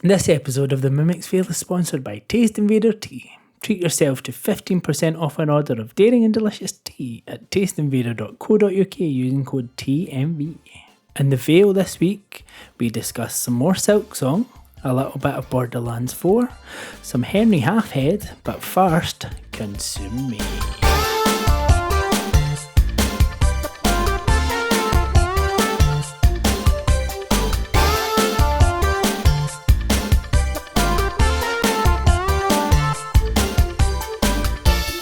This episode of The Mimic's Fail is sponsored by Taste Invader Tea. Treat yourself to 15% off an order of daring and delicious tea at tasteinvader.co.uk using code TMV. In the Veil this week, we discuss some more Silksong, a little bit of Borderlands 4, some Henry Halfhead, but first, Consume Me.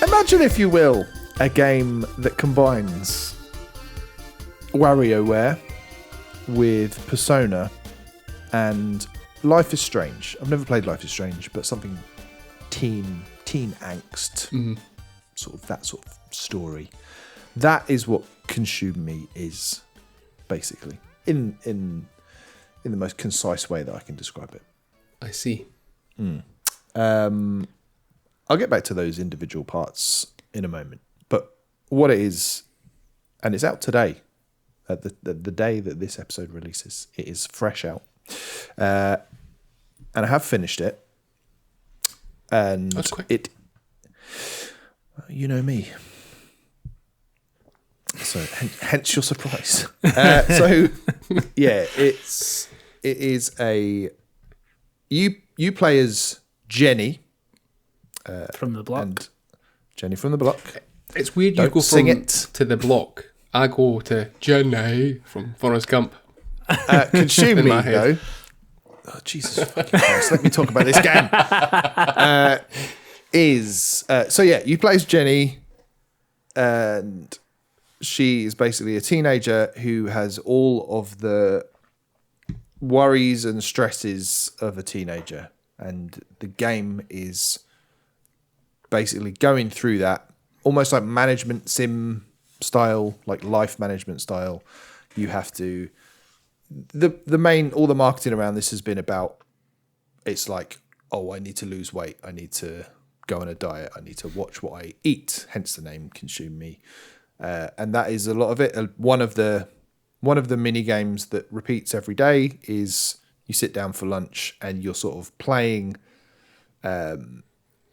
Imagine, if you will, a game that combines WarioWare with Persona and Life is Strange. I've never played Life is Strange, but something teen angst, sort of that sort of story. That is what Consume Me is, basically, in the most concise way that I can describe it. I see. I'll get back to those individual parts in a moment. But what it is, and it's out today, the day that this episode releases, it is fresh out. And I have finished it. And that's quick. It, you know me. So hence your surprise. So yeah, it is a, you play as Jenny. From the block. And Jenny from the block. It's weird you go from to the block. I go to Jenny from Forrest Gump. Consume Me, though. Oh, Jesus fucking Christ. Let me talk about this game. So yeah, you play as Jenny, and she is basically a teenager who has all of the worries and stresses of a teenager. And the game is basically going through that, almost like management sim style, like life management style. You have to, all the marketing around this has been about, it's like, oh, I need to lose weight, I need to go on a diet, I need to watch what I eat, hence the name Consume Me. And that is a lot of it. One of the mini games that repeats every day is you sit down for lunch and you're sort of playing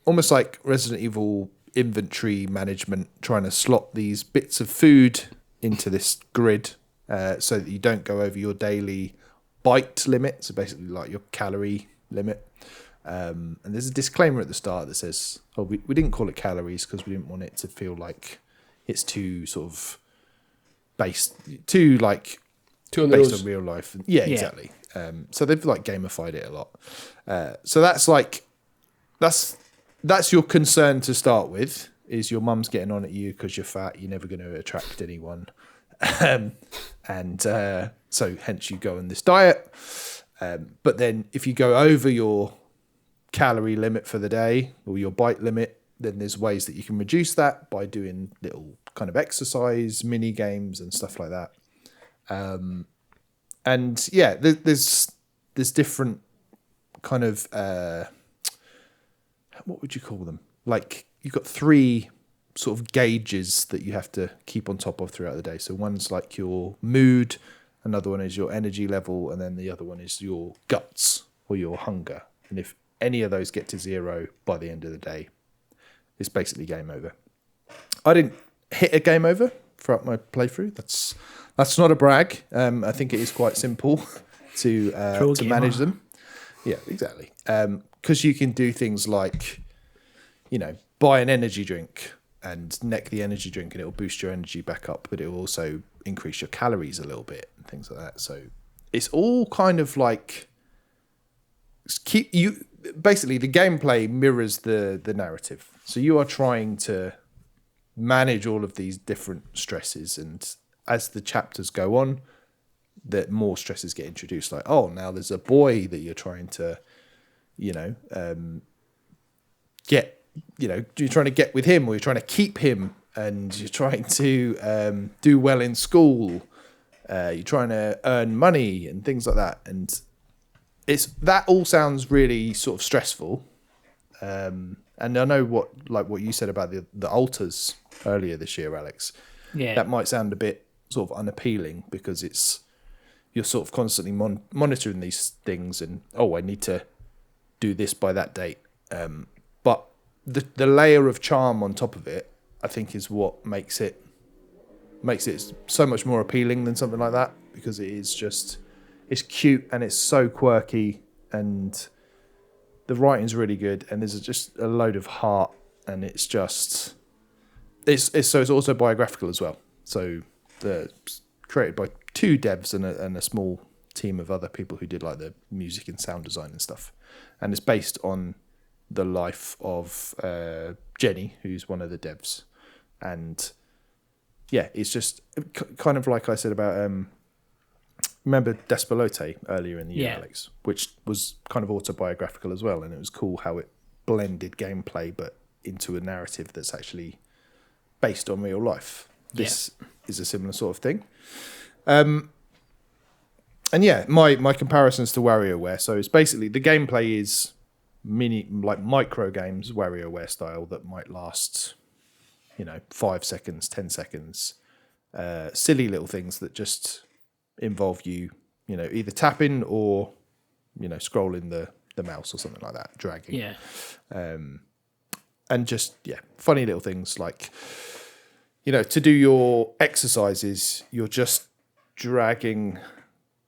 almost like Resident Evil inventory management, trying to slot these bits of food into this grid so that you don't go over your daily bite limit, so basically like your calorie limit. And there's a disclaimer at the start that says, oh, we didn't call it calories because we didn't want it to feel like it's too sort of based on real life. Yeah, exactly. So they've like gamified it a lot. So that's your concern to start with, is your mum's getting on at you because you're fat, you're never going to attract anyone. So hence you go on this diet. But then if you go over your calorie limit for the day or your bite limit, then there's ways that you can reduce that by doing little kind of exercise, mini games and stuff like that. And yeah, there's different kind of, what would you call them? Like you've got 3 sort of gauges that you have to keep on top of throughout the day. So one's like your mood, another one is your energy level, and then the other one is your guts or your hunger. And if any of those get to 0 by the end of the day, it's basically game over. I didn't hit a game over throughout my playthrough. That's not a brag. I think it is quite simple to manage them. Yeah, exactly. Because you can do things like, buy an energy drink and neck the energy drink and it'll boost your energy back up, but it will also increase your calories a little bit and things like that. So it's all kind of like basically the gameplay mirrors the narrative. So you are trying to manage all of these different stresses, and as the chapters go on, that more stresses get introduced. Like, oh, now there's a boy that you're trying to, you're trying to get with him, or you're trying to keep him, and you're trying to do well in school. You're trying to earn money and things like that. And that all sounds really sort of stressful. And I know what you said about the altars earlier this year, Alex. Yeah, that might sound a bit sort of unappealing because you're sort of constantly monitoring these things, and I need to do this by that date. But the layer of charm on top of it, I think, is what makes it so much more appealing than something like that, because it's cute and it's so quirky, and the writing's really good, and there's just a load of heart, and it's autobiographical as well. So created by 2 devs and a small team of other people who did like the music and sound design and stuff, and it's based on the life of Jenny, who's one of the devs. And yeah, it's just kind of like I said about remember Despelote earlier in the year, Alex, which was kind of autobiographical as well, and it was cool how it blended gameplay but into a narrative that's actually based on real life. This is a similar sort of thing. And yeah, my comparisons to WarioWare. So it's basically the gameplay is micro games, WarioWare style, that might last, 5 seconds, 10 seconds. Silly little things that just involve you, either tapping or, scrolling the mouse or something like that, dragging. Yeah. And just, funny little things like, to do your exercises, you're just dragging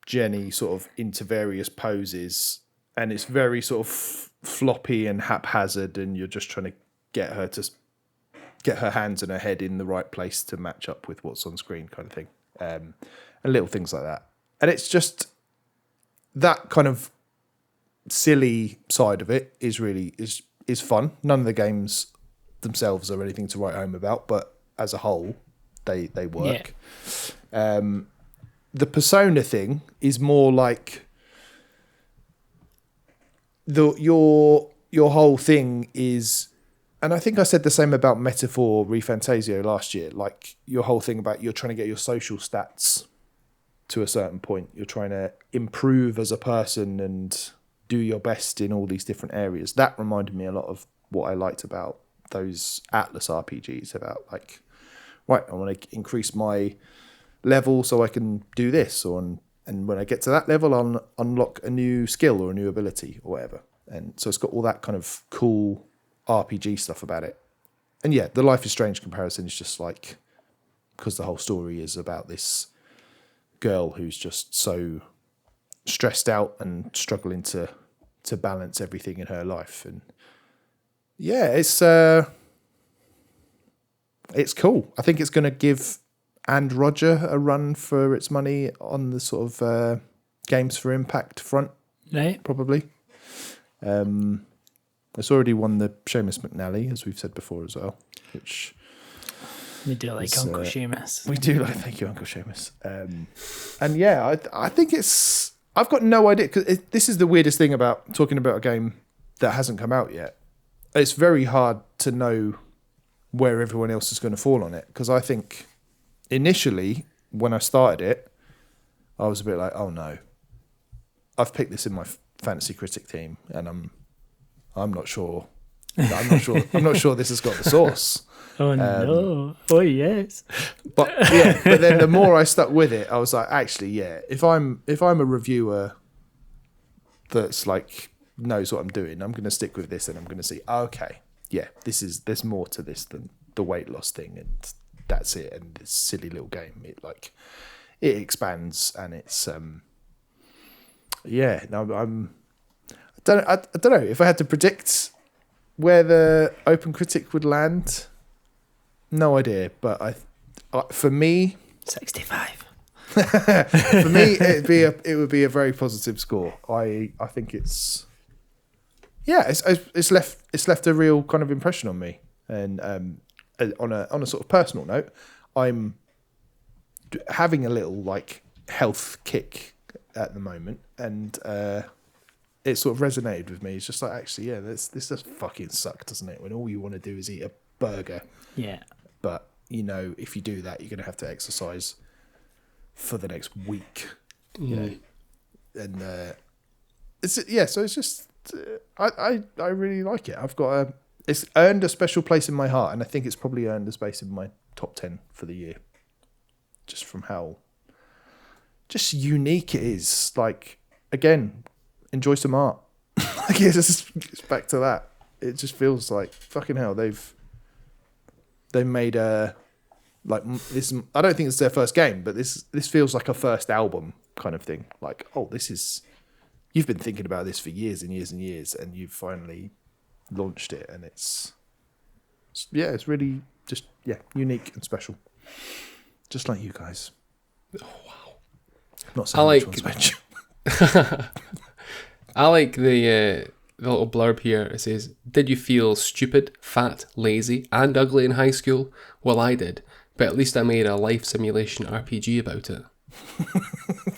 Jenny sort of into various poses, and it's very sort of floppy and haphazard, and you're just trying to get her hands and her head in the right place to match up with what's on screen, kind of thing. And little things like that. And it's just that kind of silly side of it is really is fun. None of the games themselves are anything to write home about, but as a whole, they work. Yeah. The Persona thing is more like your whole thing is, and I think I said the same about Metaphor ReFantasio last year, like your whole thing about you're trying to get your social stats to a certain point. You're trying to improve as a person and do your best in all these different areas. That reminded me a lot of what I liked about those Atlas RPGs, about like, right, I want to increase my level so I can do this, and when I get to that level, I'll unlock a new skill or a new ability or whatever. And so it's got all that kind of cool RPG stuff about it. And yeah, the Life is Strange comparison is just like, because the whole story is about this girl who's just so stressed out and struggling to balance everything in her life. And yeah, it's cool. I think it's going to give And Roger a run for its money on the sort of Games for Impact front, right? Probably. It's already won the Seamus McNally, as we've said before as well, which we do like Uncle Seamus. We do like, thank you, Uncle Seamus. And yeah, I think I've got no idea, because this is the weirdest thing about talking about a game that hasn't come out yet. It's very hard to know where everyone else is going to fall on it, because I think initially when I started it, I was a bit like, oh no, I've picked this in my fantasy critic team, and I'm not sure. I'm not sure this has got the sauce. Oh no! Oh yes. But yeah, but then the more I stuck with it, I was like, actually, yeah. If I'm a reviewer that's like knows what I'm doing, I'm going to stick with this, and I'm going to see, okay, yeah, there's more to this than the weight loss thing, and that's it. And this silly little game, it expands, and it's yeah. No, I don't know if I had to predict where the Open Critic would land. No idea, but for me, 65. For me, it would be a very positive score. I think it's left a real kind of impression on me, and on a sort of personal note, I'm having a little like health kick at the moment, and it sort of resonated with me. It's just like, actually, yeah, this just fucking sucks, doesn't it? When all you want to do is eat a burger. Yeah. But, if you do that, you're going to have to exercise for the next week. You know? And so it's just, I really like it. It's earned a special place in my heart, and I think it's probably earned a space in my top 10 for the year. Just from how just unique it is. Like, again, enjoy some art. Like it's back to that. It just feels like fucking hell. They made a like this. I don't think it's their first game, but this feels like a first album kind of thing. Like, oh, this is. You've been thinking about this for years and years and years, and you've finally launched it, and it's really just unique and special, just like you guys. Oh wow! Not saying which one's special. I like the little blurb here. It says, "Did you feel stupid, fat, lazy, and ugly in high school? Well, I did, but at least I made a life simulation RPG about it."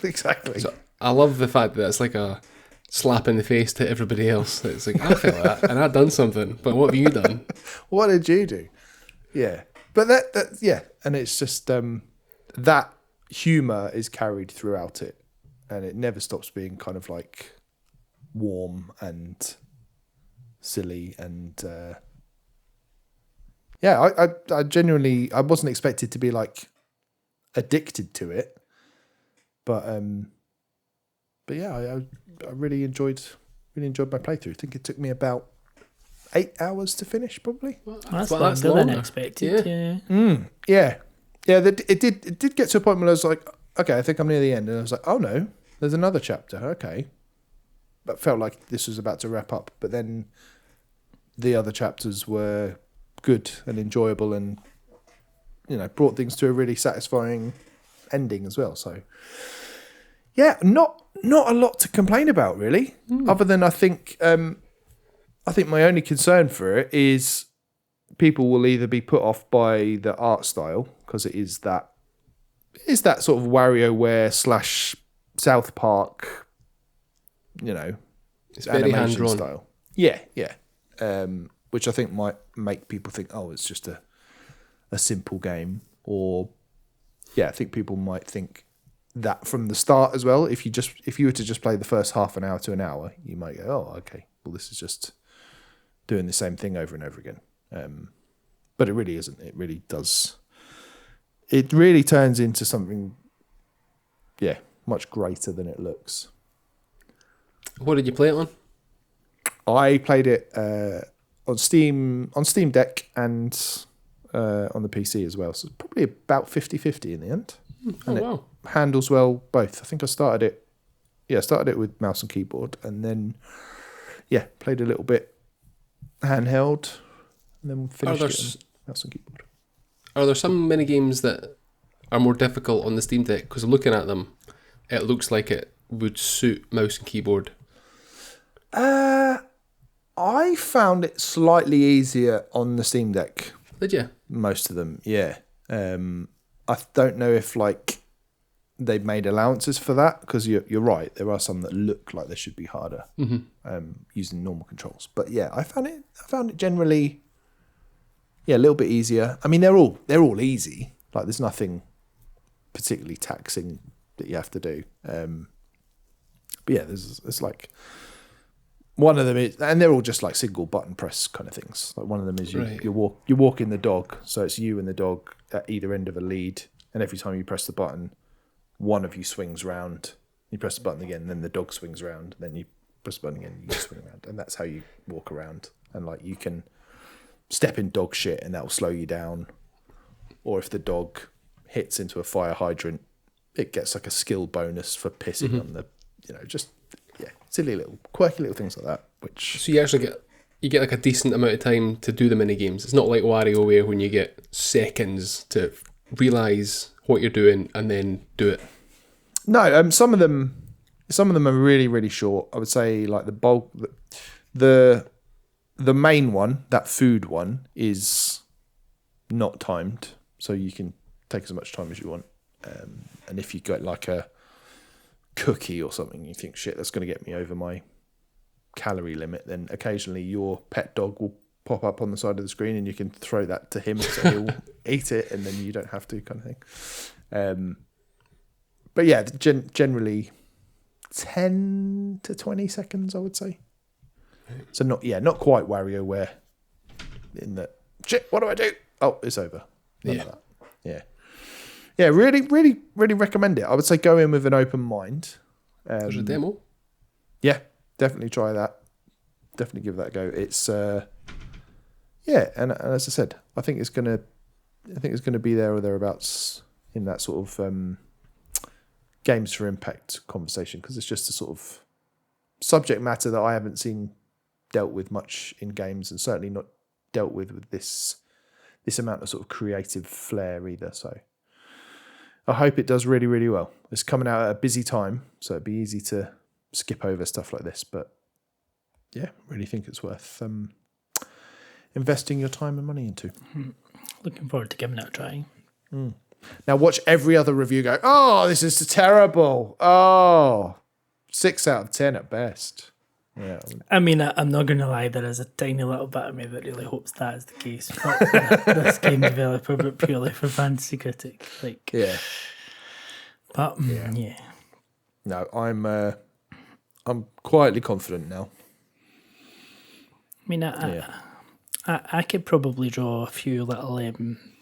Exactly. So I love the fact that it's like a slap in the face to everybody else. It's like, I felt that, and I've done something, but what have you done? What did you do? Yeah, but that and it's just that humour is carried throughout it, and it never stops being kind of like warm and silly and I genuinely wasn't expected to be like addicted to it, but yeah, I really enjoyed my playthrough. I think it took me about 8 hours to finish, probably. Well, that's longer than expected. Yeah. It did get to a point where I was like, okay, I think I'm near the end, and I was like, oh no, there's another chapter. Okay, but felt like this was about to wrap up. But then the other chapters were good and enjoyable, and brought things to a really satisfying ending as well. So yeah, not a lot to complain about really, other than I think my only concern for it is people will either be put off by the art style, because it is that sort of WarioWare / South Park, it's very hand-drawn style. Yeah. Which I think might make people think, oh, it's just a simple game, or I think people might think that from the start as well. If you were to just play the first half an hour to an hour, you might go, oh, okay, well, this is just doing the same thing over and over again. But it really isn't. It really does. It really turns into something, much greater than it looks. What did you play it on? I played it on Steam Deck and on the PC as well. So probably about 50-50 in the end. And wow. It handles well both. I think I started it with mouse and keyboard, and then played a little bit handheld, and then finished it on mouse and keyboard. Are there some mini games that are more difficult on the Steam Deck? Because looking at them, it looks like it would suit mouse and keyboard. I found it slightly easier on the Steam Deck. Did you? Most of them, yeah. I don't know if they've made allowances for that, because you're right. There are some that look like they should be harder using normal controls. But yeah, I found it generally a little bit easier. I mean, they're all easy. Like, there's nothing particularly taxing that you have to do. But yeah, there's like one of them is, and they're all just like single button press kind of things. Like, one of them is you're walking the dog, so it's you and the dog at either end of a lead, and every time you press the button, one of you swings round. You press the button again, and then the dog swings round. Then you press the button again, you swing around, and that's how you walk around. And like, you can step in dog shit, and that will slow you down. Or if the dog hits into a fire hydrant, it gets like a skill bonus for pissing on the, silly little quirky little things like that. Which so you actually get like a decent amount of time to do the mini games. It's not like WarioWare when you get seconds to realise what you're doing and then do it. No, some of them are really, really short. I would say like the bulk, the main one, that food one, is not timed, so you can take as much time as you want. And if you got like a cookie or something, you think, shit, that's going to get me over my calorie limit, then occasionally your pet dog will pop up on the side of the screen, and you can throw that to him, so he'll eat it, and then you don't have to, kind of thing. But yeah, generally 10 to 20 seconds, I would say. So not quite WarioWare in that, shit, what do I do? Oh, it's over. None of that. Yeah, really, really, really recommend it. I would say go in with an open mind. There's a demo. Yeah, definitely try that. definitely give that a go. It's yeah, and as I said, I think it's gonna be there or thereabouts in that sort of games for impact conversation, because it's just a sort of subject matter that I haven't seen dealt with much in games, and certainly not dealt with this amount of sort of creative flair either. So I hope it does really, really well. It's coming out at a busy time, so it'd be easy to skip over stuff like this. But yeah, really think it's worth investing your time and money into. Looking forward to giving it a try. Now watch every other review go, oh, this is terrible. Oh, 6 out of 10 at best. Yeah. I mean, I'm not going to lie, there is a tiny little bit of me that really hopes that is the case. Not for this game developer, but purely for Fantasy Critic. Like, Yeah. But, yeah. No, I'm quietly confident now. I mean, I could probably draw a few little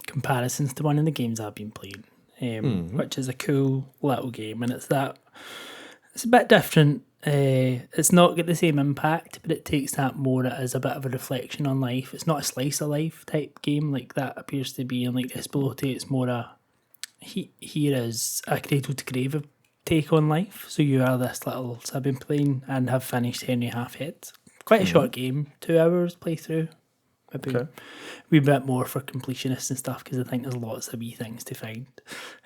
comparisons to one of the games I've been playing, which is a cool little game, and it's a bit different. It's not got the same impact, but it takes that more as a bit of a reflection on life. It's not a slice of life type game like that appears to be in like Disability. It's more here is a cradle to grave take on life. So you are this little. So I've been playing and have finished Henry Halfhead. Quite a short game, 2 hours playthrough. Maybe a wee bit more for completionists and stuff, because I think there's lots of wee things to find.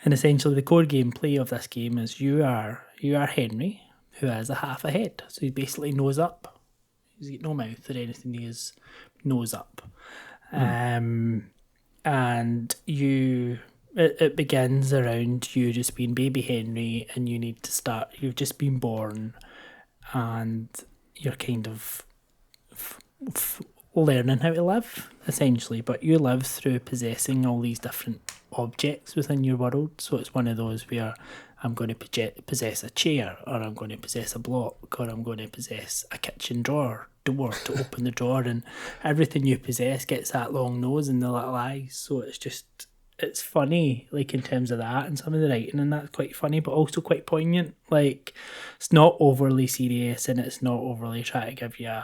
And essentially the core gameplay of this game is you are Henry, who has a half a head. So he's basically nose up. He's got no mouth or anything, he is nose up. And it begins around you just being baby Henry, and you need to start, you've just been born, and you're kind of learning how to live, essentially, but you live through possessing all these different objects within your world. So it's one of those where I'm going to possess a chair, or I'm going to possess a block, or I'm going to possess a kitchen door to open the drawer, and everything you possess gets that long nose and the little eyes. So it's funny, like in terms of that, and some of the writing, and that's quite funny, but also quite poignant. Like, it's not overly serious, and it's not overly trying to give you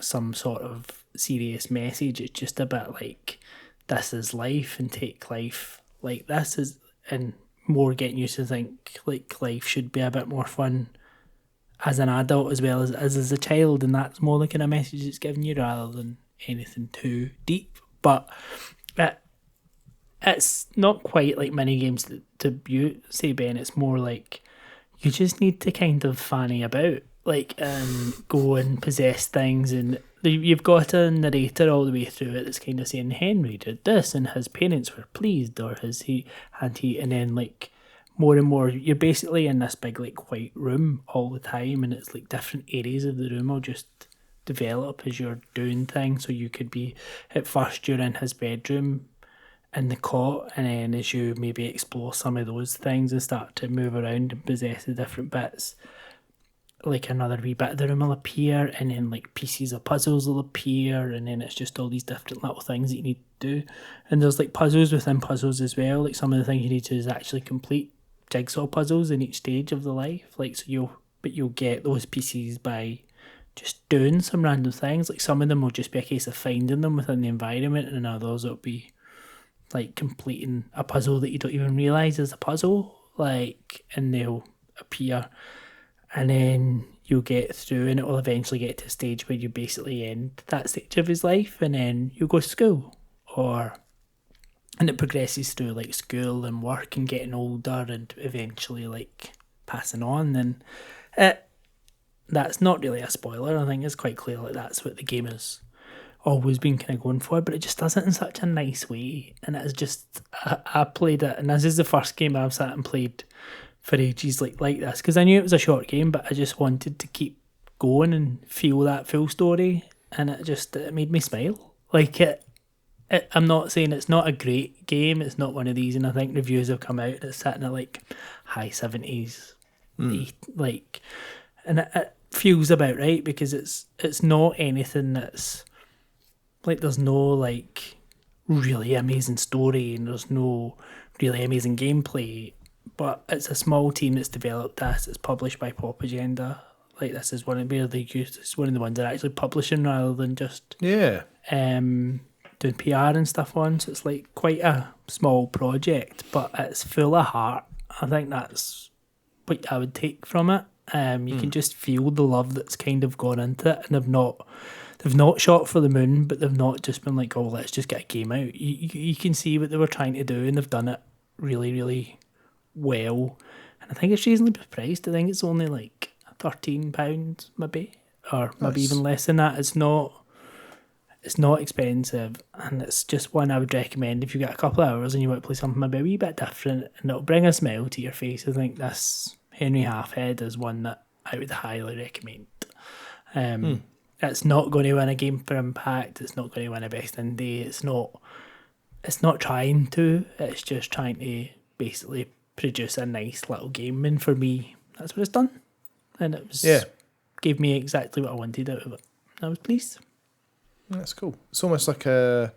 some sort of serious message. It's just a bit like, this is life, and take life like this is, and more getting you to think like life should be a bit more fun as an adult as well as a child, and that's more the kind of message it's giving you rather than anything too deep. But it's not quite like mini games to you say, Ben. It's more like you just need to kind of fanny about, like, go and possess things, and you've got a narrator all the way through it that's kind of saying Henry did this and his parents were pleased, or and then like more and more you're basically in this big like white room all the time, and it's like different areas of the room will just develop as you're doing things. So you could be, at first you're in his bedroom in the cot, and then as you maybe explore some of those things and start to move around and possess the different bits, like another wee bit of the room will appear, and then like pieces of puzzles will appear, and then it's just all these different little things that you need to do. And there's like puzzles within puzzles as well. Like some of the things you need to do is actually complete jigsaw puzzles in each stage of the life. Like, so you'll get those pieces by just doing some random things. Like some of them will just be a case of finding them within the environment, and others it'll be like completing a puzzle that you don't even realise is a puzzle, like, and they'll appear. And then you'll get through, and it will eventually get to a stage where you basically end that stage of his life, and then you go to school, and it progresses through like school and work and getting older and eventually like passing on. And that's not really a spoiler. I think it's quite clear like that's what the game has always been kind of going for, but it just does it in such a nice way. And it's just, I played it, and this is the first game I've sat and played for ages like this, because I knew it was a short game, but I just wanted to keep going and feel that full story, and it made me smile. Like I'm not saying it's not a great game, it's not one of these, and I think reviews have come out that's sitting at like high 70s, like, and it feels about right, because it's not anything that's like, there's no like really amazing story, and there's no really amazing gameplay. But it's a small team that's developed this. It's published by Pop Agenda. like this is one of where they use this one of the ones they're actually publishing rather than just Yeah. doing PR and stuff on. So it's like quite a small project, but it's full of heart. I think that's what I would take from it. You can just feel the love that's kind of gone into it, and they've not shot for the moon, but they've not just been like, oh, let's just get a game out. You can see what they were trying to do, and they've done it really, really well. And I think it's reasonably priced. I think it's only like £13 maybe, or maybe even less than that. It's not expensive, and it's just one I would recommend if you get a couple of hours and you want to play something maybe a wee bit different, and it'll bring a smile to your face. I think this Henry Halfhead is one that I would highly recommend. It's not going to win a game for impact. It's not going to win a best indie. It's not trying to. It's just trying to basically produce a nice little game, and for me, that's what it's done. And it was gave me exactly what I wanted out of it. I was pleased. That's cool. It's almost like a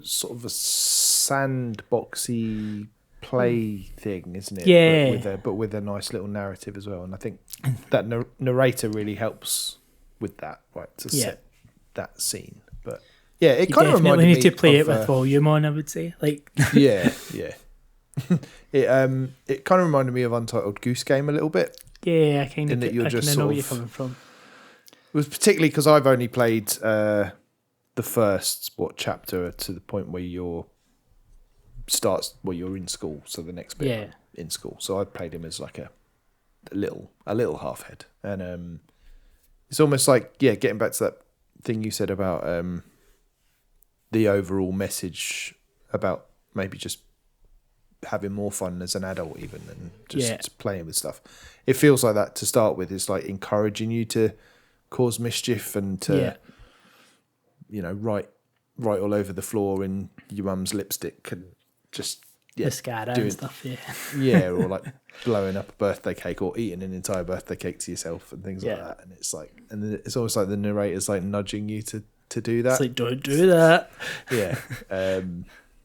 sort of a sandboxy play thing, isn't it? Yeah. But with a nice little narrative as well. And I think that narrator really helps with that, right? To set that scene. But yeah, it kind of reminded me. You definitely need to play it with volume on, I would say. Like yeah. It kind of reminded me of Untitled Goose Game a little bit. Yeah, I kind of know where you're coming from. It was particularly because I've only played the first chapter to the point where you're in school, so the next bit in school. So I played him as like a little halfhead, and it's almost like getting back to that thing you said about the overall message about maybe just having more fun as an adult even and just playing with stuff. It feels like that to start with. It's like encouraging you to cause mischief and to write all over the floor in your mum's lipstick and just mascara and stuff. Or like blowing up a birthday cake or eating an entire birthday cake to yourself and things like that. And it's like, and it's almost like the narrator's like nudging you to do that. It's like, don't do that.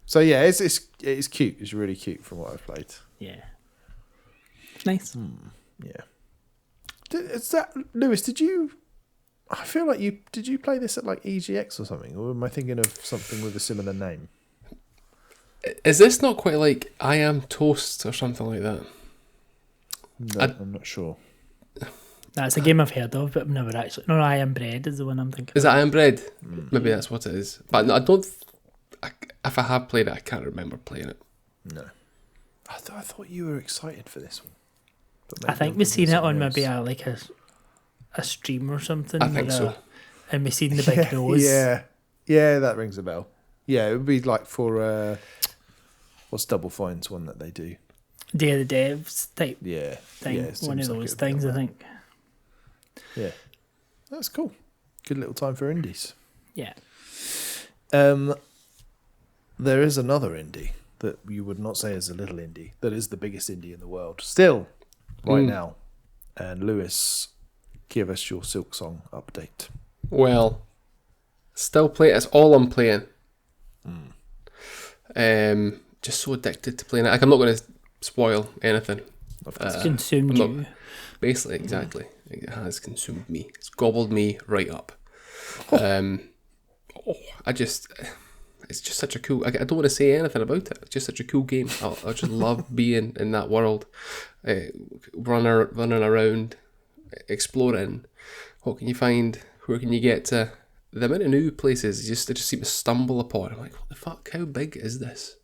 So yeah, it's cute. It's really cute from what I've played. Yeah, nice. Yeah. Is that Lewis? I feel like did you play this at like EGX or something, or am I thinking of something with a similar name? Is this not quite like I Am Toast or something like that? No, I'm not sure. That's a game I've heard of, but I've never actually. No, I Am Bread is the one I'm thinking. Is it I Am Bread? Maybe that's what it is. But I don't. If I have played it, I can't remember playing it. No. I thought you were excited for this one. I think we've seen it on maybe a stream or something. I think so. And we've seen the big nose. Yeah, that rings a bell. Yeah, it would be like for what's Double Fine's one that they do? Day of the Devs type thing. Yeah, one of those things, I think. Yeah. That's cool. Good little time for indies. Yeah. There is another indie that you would not say is a little indie, that is the biggest indie in the world, still, right now. And Lewis, give us your Silksong update. Well, still play it. It's all I'm playing. Just so addicted to playing it. Like, I'm not going to spoil anything. It's consumed you. Basically, exactly. It has consumed me. It's gobbled me right up. It's just such a cool. I don't want to say anything about it. It's just such a cool game. I just love being in that world, running around, exploring. What can you find? Where can you get to? The amount of new places I just seem to stumble upon. I'm like, what the fuck? How big is this?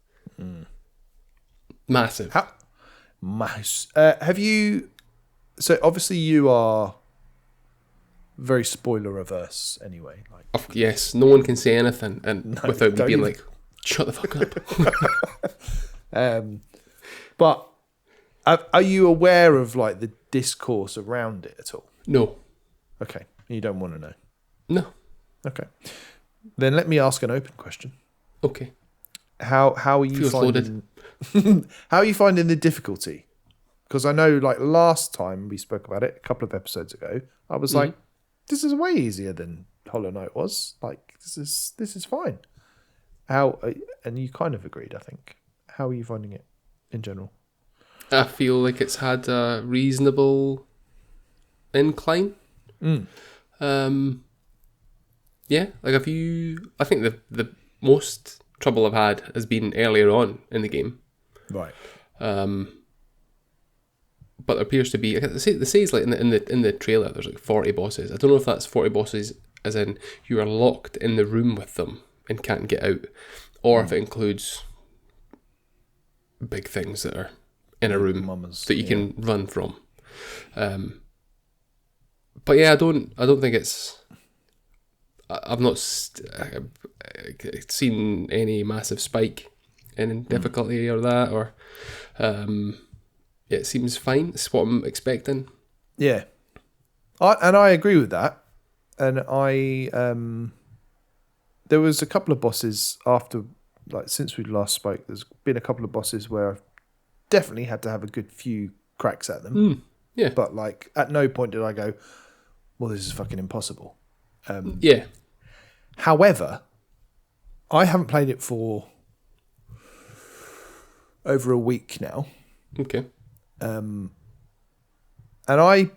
Massive. Have you? So obviously you are very spoiler averse anyway. Like, yes, no one can say anything without me being like, shut the fuck up. But are you aware of like the discourse around it at all? No. Okay, you don't want to know. No. Okay, then let me ask an open question. Okay. How are you finding? How are you finding the difficulty? Because I know, like last time we spoke about it a couple of episodes ago, I was like, "This is way easier than Hollow Knight was. Like, this is fine." And you kind of agreed, I think. How are you finding it in general? I feel like it's had a reasonable incline. Mm. Yeah, like I think the most trouble I've had has been earlier on in the game. Right. But there appears to be, they say it's like in the trailer there's like 40 bosses. I don't know if that's 40 bosses as in you are locked in the room with them and can't get out, or if it includes big things that are in a room that you can run from. But yeah, I don't think it's. I've not seen any massive spike in difficulty or that, or it seems fine. It's what I'm expecting. Yeah, I agree with that. And there was a couple of bosses after, like since we last spoke. There's been a couple of bosses where I've definitely had to have a good few cracks at them. Yeah, but like at no point did I go, "Well, this is fucking impossible." Yeah. However, I haven't played it for over a week now. Okay. And I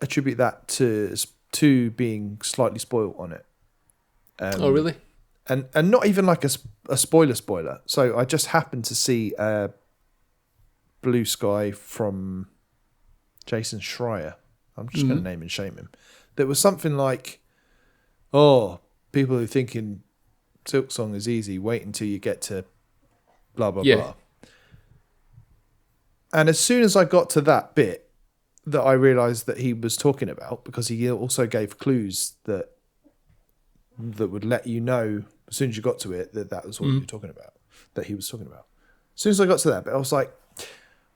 attribute that to being slightly spoiled on it. Oh, really? And not even like a spoiler. So I just happened to see Blue Sky from Jason Schreier. I'm just going to name and shame him. There was something like, "Oh, people who are thinking Silksong is easy, wait until you get to blah, blah, blah." And as soon as I got to that bit that I realised that he was talking about, because he also gave clues that would let you know as soon as you got to it that was what you were talking about, that he was talking about. As soon as I got to that bit, I was like,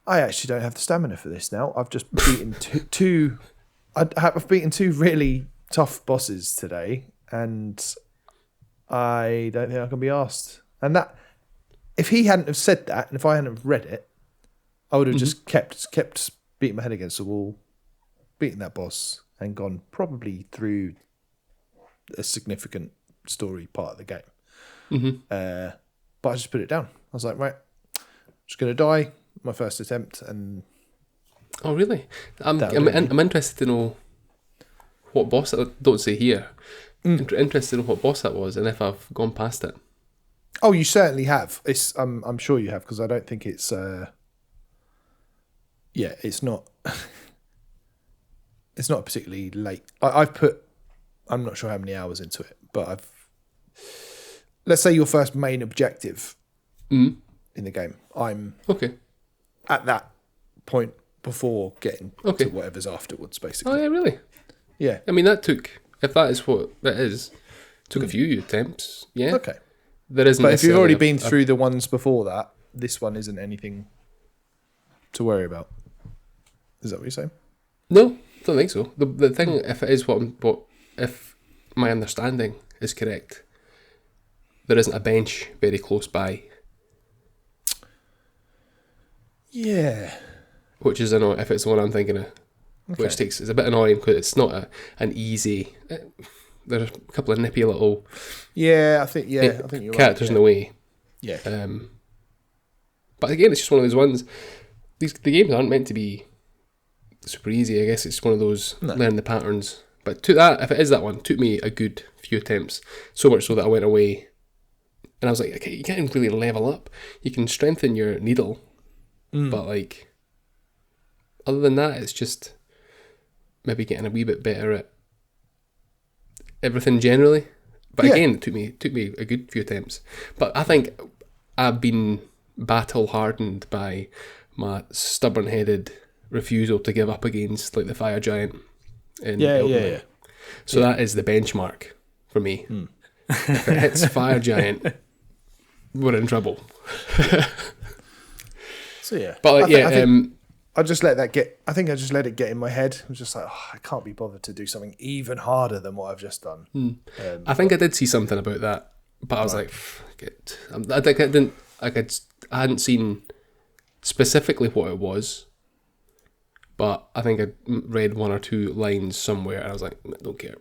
I actually don't have the stamina for this now. I've just beaten I've beaten two really tough bosses today, and I don't think I can be asked. And that, if he hadn't have said that, and if I hadn't have read it, I would have just kept beating my head against the wall, beating that boss, and gone probably through a significant story part of the game. But I just put it down. I was like, right, I'm just going to die. My first attempt, and oh, really? I'm interested to know what boss. Don't say here. Interested to know what boss that was, and if I've gone past it. Oh, you certainly have. I'm sure you have, because I don't think it's. It's not. It's not particularly late. I've put. I'm not sure how many hours into it, but let's say your first main objective in the game. I'm okay at that point before getting to whatever's afterwards, basically. Oh yeah, really? Yeah. I mean, that took, if that is what that is, took a few attempts. Yeah. Okay. There isn't. But if you've already been through the ones before that, this one isn't anything to worry about. Is that what you're saying? No, don't think so. The thing, if it is if my understanding is correct, there isn't a bench very close by. Yeah. Which is annoying, if it's the one I'm thinking of. Okay. Which it's a bit annoying because it's not an easy. There's a couple of nippy little. Yeah, I think you're characters right. in the way. Yeah. But again, it's just one of those ones. The games aren't meant to be super easy. I guess it's one of those learn the patterns. But if it is that one, took me a good few attempts. So much so that I went away, and I was like, okay, you can't really level up. You can strengthen your needle, but like, other than that, it's just maybe getting a wee bit better at everything generally. But again, it took me a good few attempts. But I think I've been battle hardened by my stubborn-headed refusal to give up against like the fire giant in Elden Ring. So that is the benchmark for me. If it hits fire giant, we're in trouble. So yeah, but like, I just let that get. I think I just let it get in my head. I was just like, I can't be bothered to do something even harder than what I've just done. I think I did see something about that, but I was like, I think I didn't. I hadn't seen specifically what it was, but I think I read one or two lines somewhere, and I was like, I don't care,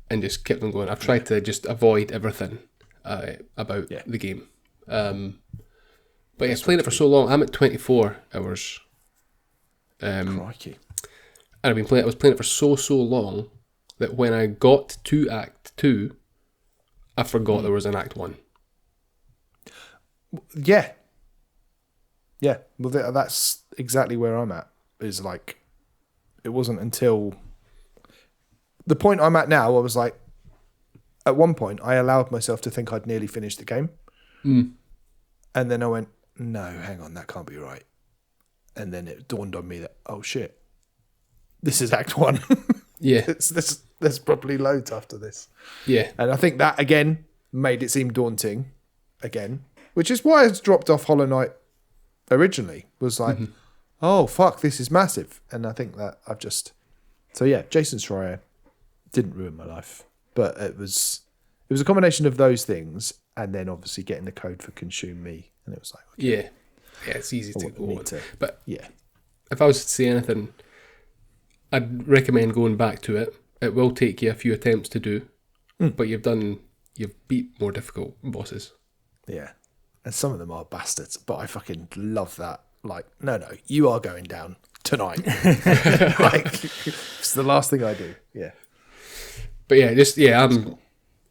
and just kept on going. I've tried to just avoid everything about the game. But yeah, playing it for so long, I'm at 24 hours. Crikey. And I was playing it for so long that when I got to Act 2, I forgot there was an Act 1. Yeah. Yeah. Well, that's exactly where I'm at. Is like, it wasn't until the point I'm at now, I was like, at one point, I allowed myself to think I'd nearly finished the game. Mm. And then I went, no, hang on, that can't be right. And then it dawned on me that, oh shit, this is Act 1. Yeah. There's probably loads after this. Yeah. And I think that, again, made it seem daunting again, which is why I dropped off Hollow Knight originally. Was like, oh, fuck, this is massive. And I think that I've just... So yeah, Jason Schreier didn't ruin my life. But it was a combination of those things and then obviously getting the code for Consume Me. And it was like... Okay, yeah, it's easy to go on. But yeah, if I was to say anything, I'd recommend going back to it. It will take you a few attempts to do, but you've beat more difficult bosses. Yeah. And some of them are bastards, but I fucking love that. Like, no, you are going down tonight. Like, it's the last thing I do. Yeah. But yeah,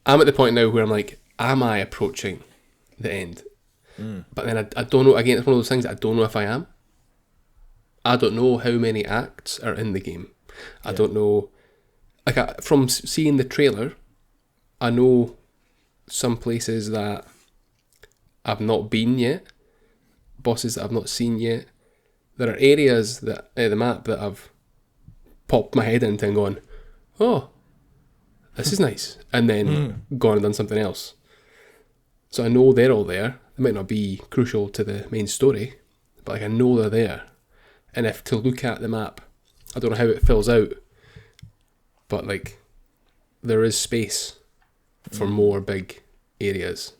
I'm at the point now where I'm like, am I approaching the end? But then I don't know. Again, it's one of those things I don't know if I am. I don't know how many acts are in the game. I don't know. Like from seeing the trailer, I know some places that I've not been yet, bosses that I've not seen yet. There are areas that the map that I've popped my head into and gone, oh, this is nice, and then gone and done something else. So I know they're all there. They might not be crucial to the main story, but like I know they're there. And if to look at the map, I don't know how it fills out, but like there is space for more big areas.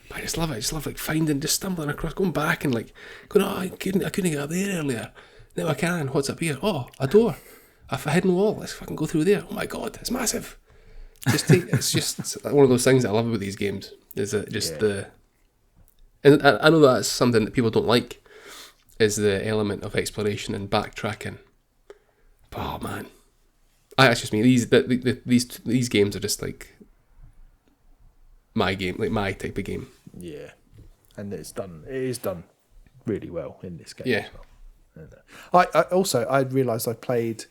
But I just love it. I just love like just stumbling across, going back and like going, oh, I couldn't get up there earlier. Now I can. What's up here? Oh, a door. A hidden wall. Let's fucking go through there. Oh my god, it's massive. It's just one of those things that I love about these games. Is it just and I know that's something that people don't like, is the element of exploration and backtracking. But, oh man, that's just me. These games are just like my game, like my type of game. Yeah, and it is done really well in this game. Yeah. As well. I realised I played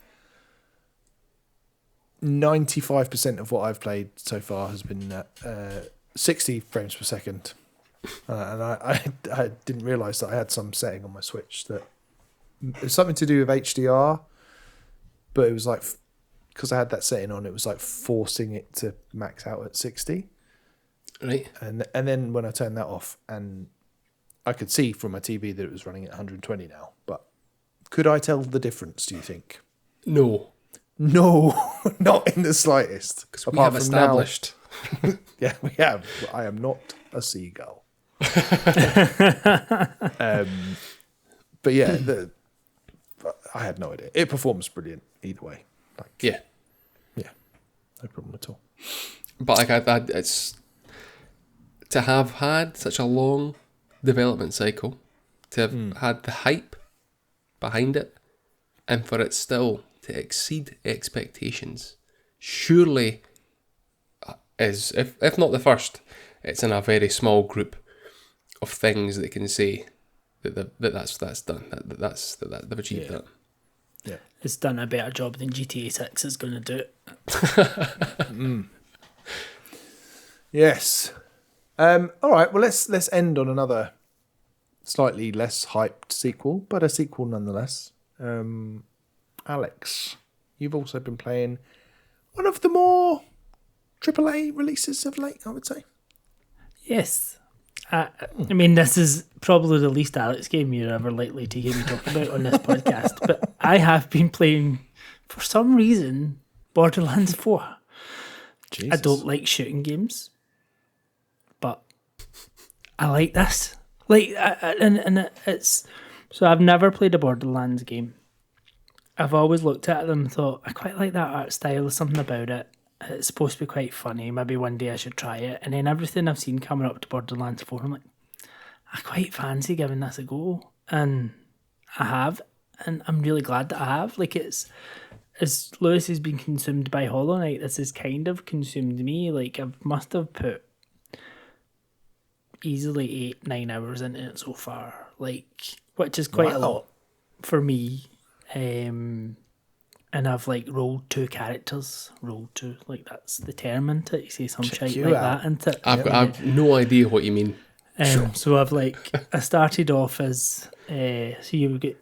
95% of what I've played so far has been at 60 frames per second. And I didn't realise that I had some setting on my Switch that it was something to do with HDR, but it was like, because I had that setting on, it was like forcing it to max out at 60. Right. And then when I turned that off, and I could see from my TV that it was running at 120 now, but could I tell the difference, do you think? No, not in the slightest. Because we have established. Yeah, we have. I am not a seagull. But yeah, I had no idea. It performs brilliant either way. Like, yeah, no problem at all. But like it's to have had such a long development cycle, to have had the hype behind it, and for it still to exceed expectations, surely is, if not the first, it's in a very small group of things that can say that's done, that they've achieved that. Yeah, It's done a better job than GTA 6 is going to do it. Yes. All right. Well, let's end on another slightly less hyped sequel, but a sequel nonetheless. Alex, you've also been playing one of the more AAA releases of late, I would say. Yes. I mean, this is probably the least Alex game you're ever likely to hear me talk about on this podcast, but I have been playing, for some reason, Borderlands 4. Jesus. I don't like shooting games, but I like this. And it's... So I've never played a Borderlands game. I've always looked at them and thought, I quite like that art style, there's something about it. It's supposed to be quite funny. Maybe one day I should try it. And then everything I've seen coming up to Borderlands 4, I'm like, I quite fancy giving this a go. And I have. And I'm really glad that I have. Like, it's as Lewis has been consumed by Hollow Knight, this has kind of consumed me. Like, I must have put easily 8-9 hours into it so far, like, which is quite a lot for me. And I've like rolled 2 characters, like that's the term, isn't it? You say some shit like that, isn't it? I've no idea what you mean. So I've I started off as so you get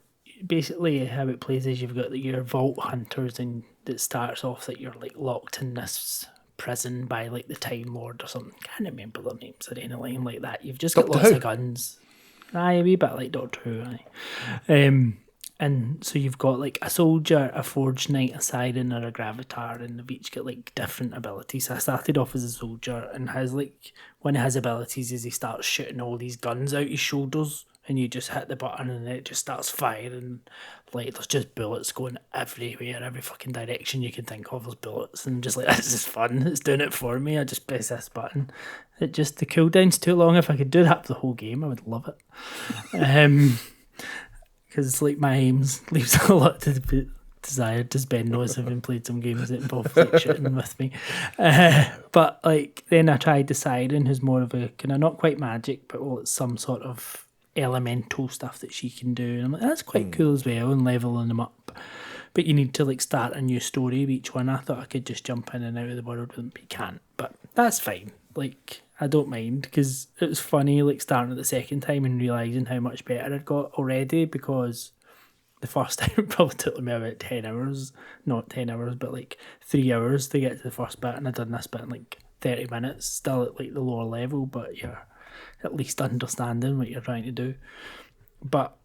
basically how it plays is you've got your vault hunters, and it starts off that you're like locked in this prison by like the Time Lord or something. Can't remember their names or anything like that. You've just got lots of guns. Aye, a wee bit like Doctor Who. Aye. And so you've got like a soldier, a forged knight, a siren, or a gravatar, and they've each got like different abilities. So I started off as a soldier, and has like one of his abilities is he starts shooting all these guns out his shoulders, and you just hit the button and it just starts firing. Like there's just bullets going everywhere, every fucking direction you can think of. There's bullets, and just like this is fun. It's doing it for me. I just press this button. The cooldown's too long. If I could do that for the whole game, I would love it. Because like my aims leaves a lot to be desired, as Ben knows, having played some games that involve like shooting with me. But like then I tried the Siren, who's more of a kind of not quite magic, but it's some sort of elemental stuff that she can do. And I'm like, that's quite cool as well, and leveling them up. But you need to like start a new story with each one. I thought I could just jump in and out of the world with them, but you can't. But that's fine. Like, I don't mind, because it was funny like starting it the second time and realising how much better I'd got already, because the first time it probably took me about 10 hours. Not 10 hours, but like 3 hours to get to the first bit, and I'd done this bit in like 30 minutes, still at like the lower level, but you're at least understanding what you're trying to do. But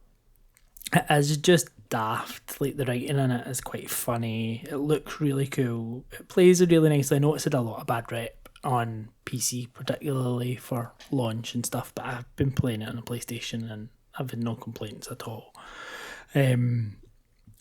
it is just daft. Like the writing in it is quite funny. It looks really cool. It plays really nicely. I noticed it had a lot of bad rep on PC, particularly for launch and stuff, but I've been playing it on the PlayStation and I've had no complaints at all. And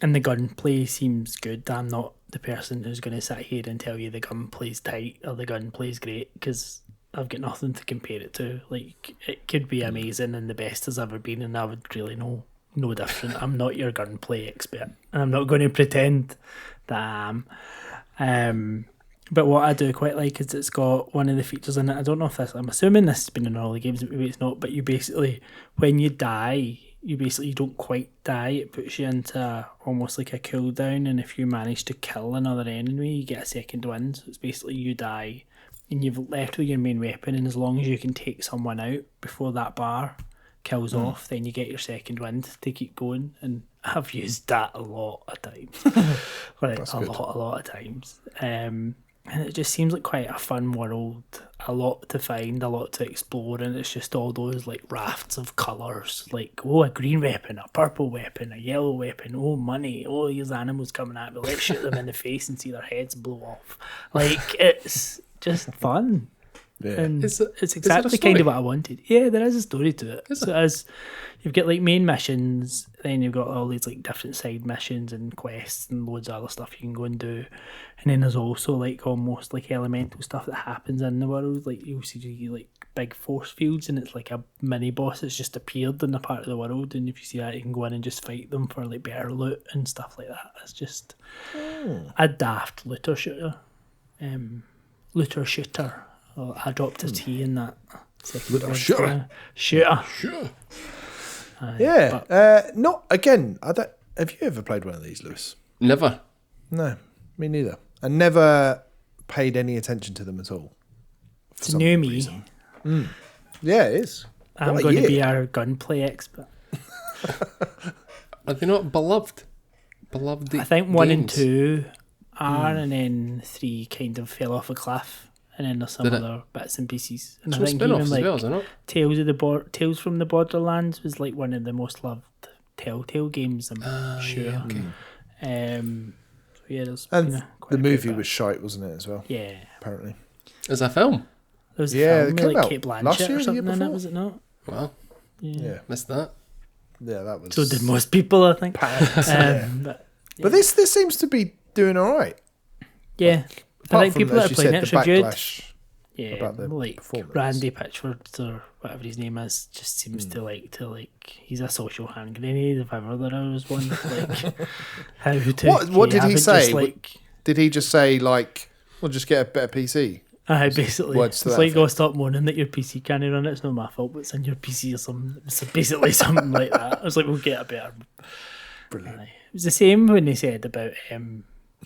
the gunplay seems good. I'm not the person who's going to sit here and tell you the gun plays tight or the gun plays great, because I've got nothing to compare it to. Like, it could be amazing and the best has ever been, and I would really know no different. I'm not your gunplay expert, and I'm not going to pretend that I am. But what I do quite like is it's got one of the features in it. I don't know if this, I'm assuming this has been in all the games, maybe it's not, but you basically, when you die, you don't quite die. It puts you into almost like a cooldown, and if you manage to kill another enemy, you get a second wind. So it's basically you die, and you've left with your main weapon, and as long as you can take someone out before that bar kills off, then you get your second wind to keep going. And I've used that a lot of times. Like, a lot of times. And it just seems like quite a fun world, a lot to find, a lot to explore, and it's just all those like rafts of colours, like, oh, a green weapon, a purple weapon, a yellow weapon, oh, money, oh, here's animals coming at me, let's shoot them in the face and see their heads blow off. Like, it's just fun. Yeah. And it's exactly kind of what I wanted. Yeah, there is a story to it. So as you've got like main missions, then you've got all these like different side missions and quests and loads of other stuff you can go and do. And then there's also like almost like elemental stuff that happens in the world. Like you'll see like big force fields, and it's like a mini boss that's just appeared in a part of the world. And if you see that, you can go in and just fight them for like better loot and stuff like that. It's just a daft looter shooter. Oh, I dropped a T in that. Shooter. Not again. Have you ever played one of these, Lewis? Never. No, me neither. I never paid any attention to them at all. It's new me. Yeah, it is. I'm going to be our gunplay expert. Are they not beloved? I think 1 and 2 are, and then 3 kind of fell off a cliff. And then there's some other bits and pieces. And some I think spin-offs even like as well, Tales from the Borderlands was like one of the most loved Telltale games, I'm sure. Yeah, okay. So yeah, there's the movie was shite, wasn't it, as well? Yeah. Apparently. Is that a film? There was a film with like Kate last Blanchett year, or something the year in it, before? was it not? Well, Yeah. missed that. Yeah, that was. So did most people, I think. But this seems to be doing all right. Yeah. I think people that are playing it's reviewed. Yeah, about the like performance. Randy Pitchford or whatever his name is, just seems to like he's a social hand grenade if ever there was one. Like how to What did he haven't say? just, like, Did he just say like, "We'll just get a better PC"? basically, words to it's that like, "Oh, effect. stop moaning that your PC can't run it. It's not my fault, but it's in your PC or something." It's basically something like that. I was like, "We'll get a better." Brilliant. It was the same when they said about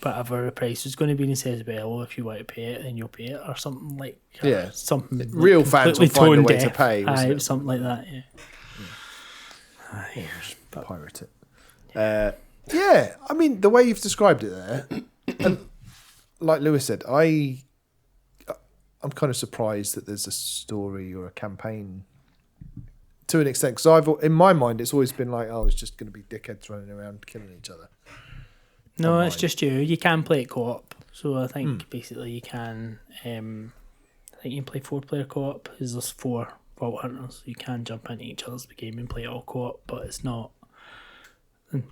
whatever the price was going to be, and he says, "Well, if you want to pay it, then you'll pay it," or something like something. Real like, fans will completely find a way tone to pay. deaf. wasn't Aye, it? something like that. Yeah. Yeah, just pirate it. Yeah, I mean the way you've described it there, and like Lewis said, I'm kind of surprised that there's a story or a campaign to an extent, because in my mind it's always been like, oh, it's just going to be dickheads running around killing each other. No, Online. it's just you. You can play it co-op, so I think basically you can. I think you can play 4-player co-op. There's 4 Vault Hunters. You can jump into each other's game and play it all co-op, but it's not.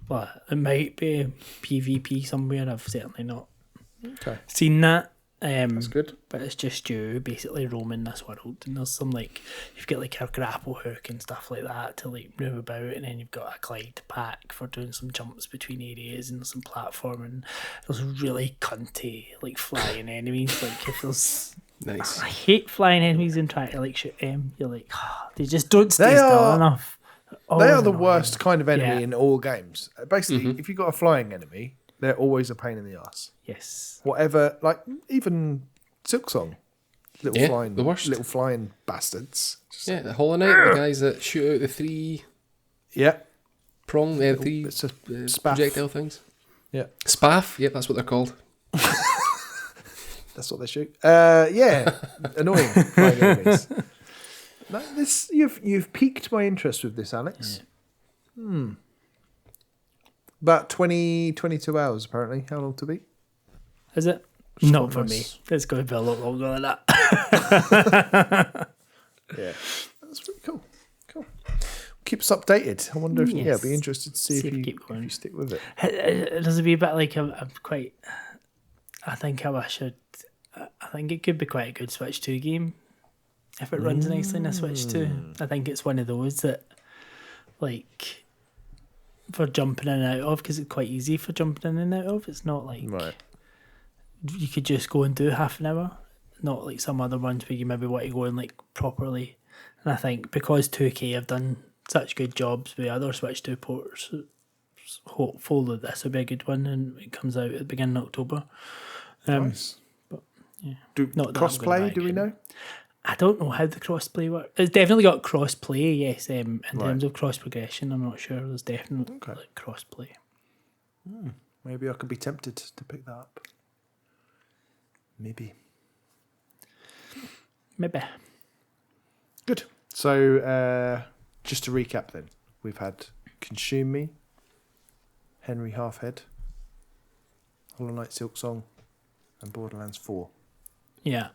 Well, it might be PvP somewhere. I've certainly not seen that. That's good. But it's just you basically roaming this world, and there's some like you've got like a grapple hook and stuff like that to like move about, and then you've got a glide pack for doing some jumps between areas and some platforming. There's really cunty like flying enemies. Like if there's Nice. I hate flying enemies and trying to like shoot them. You're like, they just don't stay still enough. They Always are the annoying. worst kind of enemy Yeah. in all games. Basically, if you've got a flying enemy, they're always a pain in the ass. Yes. Whatever, like even Silksong, The worst. little flying bastards. Yeah, the Hollow Knight, the guys that shoot out the 3 Yeah, prong, 3 it's a spaff. projectile things. Yeah, Spaff, yep, that's what they're called. that's what they shoot. Yeah, annoying flying enemies. No, you've piqued my interest with this, Alex. About 22 hours apparently. How long to beat? Is it? Just Not one for nice- me. It's going to be a lot longer than that. Yeah, that's pretty cool. Cool. Keep us updated. I wonder if Yes. I'd be interested to see, See if if you keep going. if you stick with it. It does be a bit like I'm quite. I think I think it could be quite a good Switch 2 game if it runs nicely in a Switch 2. I think it's one of those that, like, for jumping in and out of, because it's quite easy for jumping in and out of. It's not like you could just go and do half an hour, not like some other ones where you maybe want to go and like properly. And I think because 2K have done such good jobs with other Switch 2 ports, hopeful that this will be a good one, and it comes out at the beginning of October. Nice. But yeah, Do not that I'm gonna buy crossplay? it Do we again. know? I don't know how the crossplay works. It's definitely got crossplay, yes. In terms of cross progression, I'm not sure. There's definitely like, crossplay. Maybe I could be tempted to pick that up. Maybe. Good. So, just to recap then, we've had Consume Me, Henry Halfhead, Hollow Knight Silksong, and Borderlands 4. Yeah.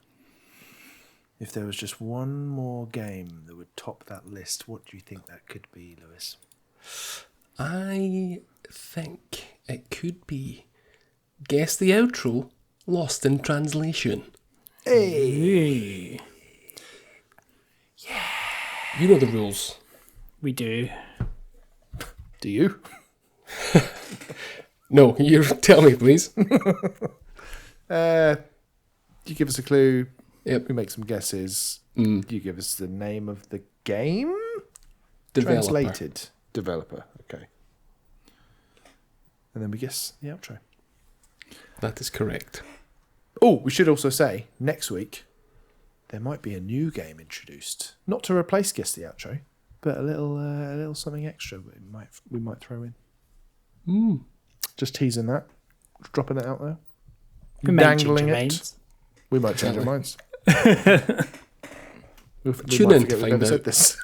If there was just one more game that would top that list, what do you think that could be, Lewis? I think it could be Guess the Outro, Lost in Translation. Hey. You know the rules. We do. Do you? No, you tell me, please. You give us a clue. Yep. We make some guesses. You give us the name of the game. Developer. Translated. Developer. Okay. And then we guess the outro. That is correct. Oh, we should also say next week there might be a new game introduced, not to replace Guess the Outro, but a little something extra we might throw in. Just teasing that, dropping it out there, We might change dangling our it. minds. We might change our minds. we Tune might in forget to we've find ever said out. this.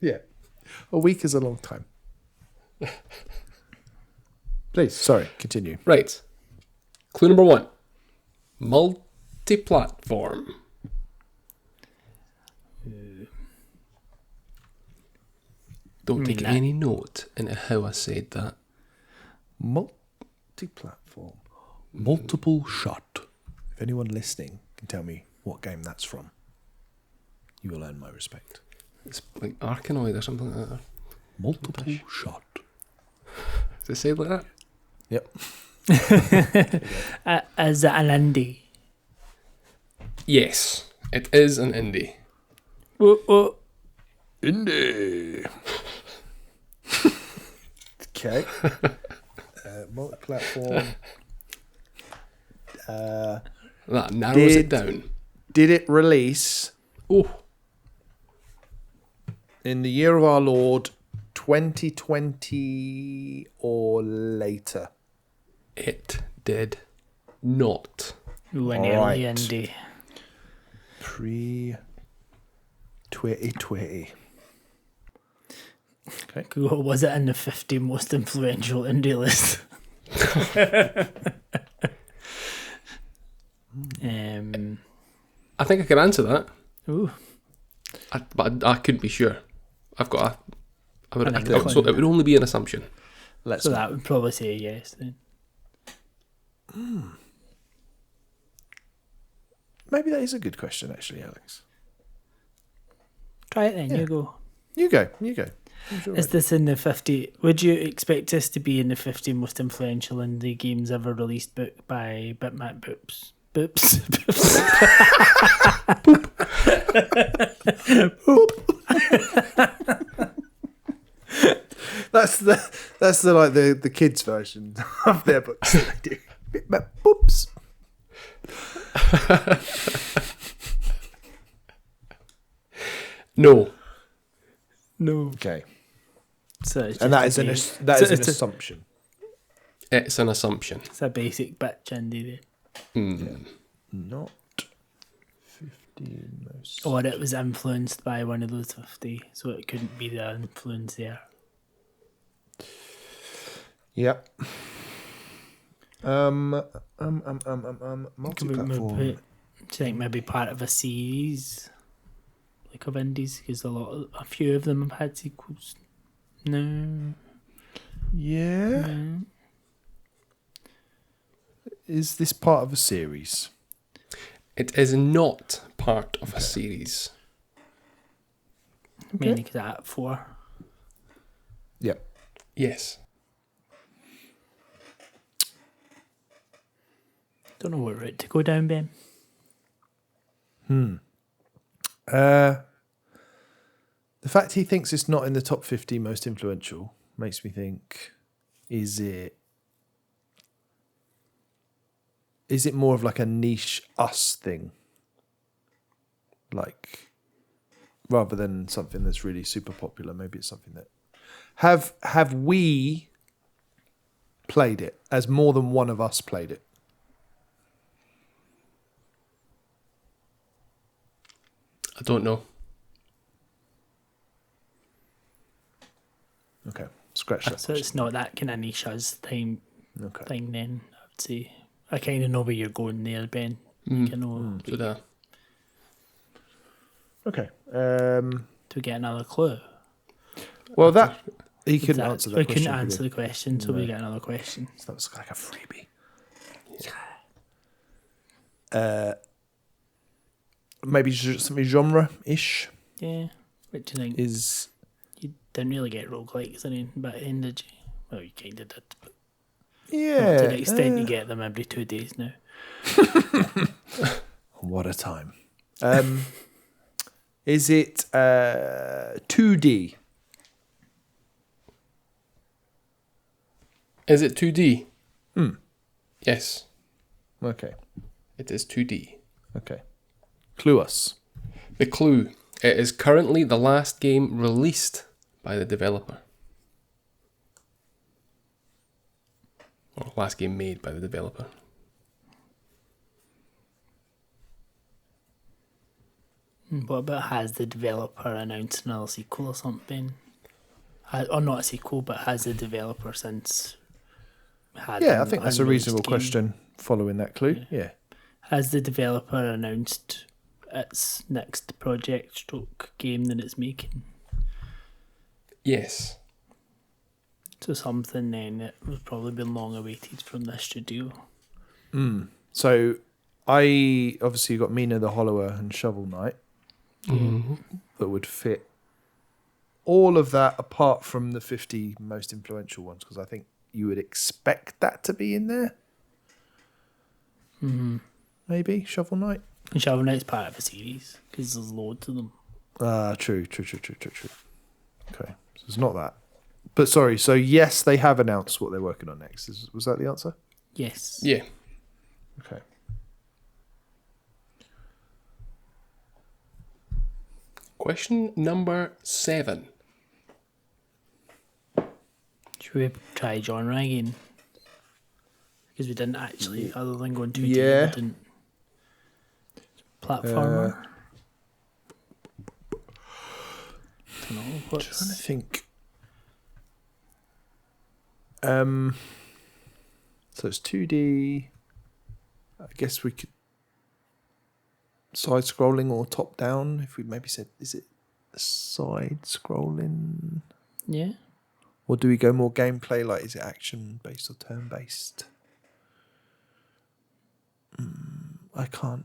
Yeah, a week is a long time. Please, sorry, continue. Right. Clue number 1. Multi-platform. Don't take any note in how I said that. Multi-platform. Multiple shot. If anyone listening can tell me what game that's from, you will earn my respect. It's like Arkanoid or something like that. Multiple shot. Does it say like that? Yep. Is it an indie? Yes, it is an indie. Oh. Indie. Okay. Multi-platform. That narrows it down. Did it release Oh, in the year of our Lord 2020 or later? it did not. Ooh, an All early right. indie. Pre-2020. Okay. Cool. Was it in the 50 most influential indie list? I think I could answer that, Ooh. but I couldn't be sure. I've got a. I think So it would only be an assumption. Let's So that would probably say yes then. Maybe that is a good question, actually, Alex. Try it then, Yeah. you go. You go. I'm sure Is this in the 50? Would you expect this to be in the 50 most influential indie games ever released book by Bitmap Boops? Boops. That's the like the kids version of their books that they do. Boops. No. No. Okay. So it's And just that a is ba- an so an it's a- assumption. It's an assumption. It's a basic bitch indie then. Not 15 most. Or it was influenced by one of those 50, so it couldn't be the influence there. Yep. Could we Multi-platform. do you think maybe part of a series like of indies? Because a few of them have had sequels. No. Yeah. No. Is this part of a series? It is not part of a series. Mainly because I had 4. Yep. Yes. Don't know what route to go down, Ben. The fact he thinks it's not in the top 50 most influential makes me think, is it more of like a niche us thing? Like, rather than something that's really super popular, maybe it's something that... Have we played it? As more than one of us played it? I don't know. Okay, scratch that. So it's not that kind of niche us thing then, I would say. I kind of know where you're going there, Ben. You know, So there. Okay. to get another clue. Well, that... He couldn't answer that We question. couldn't could answer he? the question, so we get another question. So that was like a freebie. Maybe something genre-ish Yeah. What do you think? is... You didn't really get roguelikes or anything back then, did you? Well, you kind of did, but Yeah. not to the extent you get them every 2 days now. What a time. Is it 2D? Is it 2D? Yes, Okay. it is 2D. Okay. Clue us. The clue. It is currently the last game released by the developer. Or last game made by the developer. What about has the developer announced another sequel or something? Or not a sequel, but has the developer since had Yeah, I an think that's a unreleased reasonable game? question following that clue. Yeah. Has the developer announced its next project stroke game that it's making? Yes. So something then that was probably been long awaited from this studio. So I obviously got Mina the Hollower and Shovel Knight Mm-hmm. that would fit all of that apart from the 50 most influential ones, because I think you would expect that to be in there. Mm-hmm. Maybe Shovel Knight. And Shovel Knight's part of a series because there's loads of them. True. Okay, so it's not that. But sorry, so yes, they have announced what they're working on next. Was that the answer? Yes. Yeah. Okay. Question number 7. Should we try genre again? Because we didn't actually, other than going 2D, Yeah. we didn't. Platformer. Don't know. Trying to What's... think. So it's 2D. I guess we could side scrolling or top down. If we maybe said, is it side scrolling? Yeah. Or do we go more gameplay? Like, is it action based or turn based? I can't.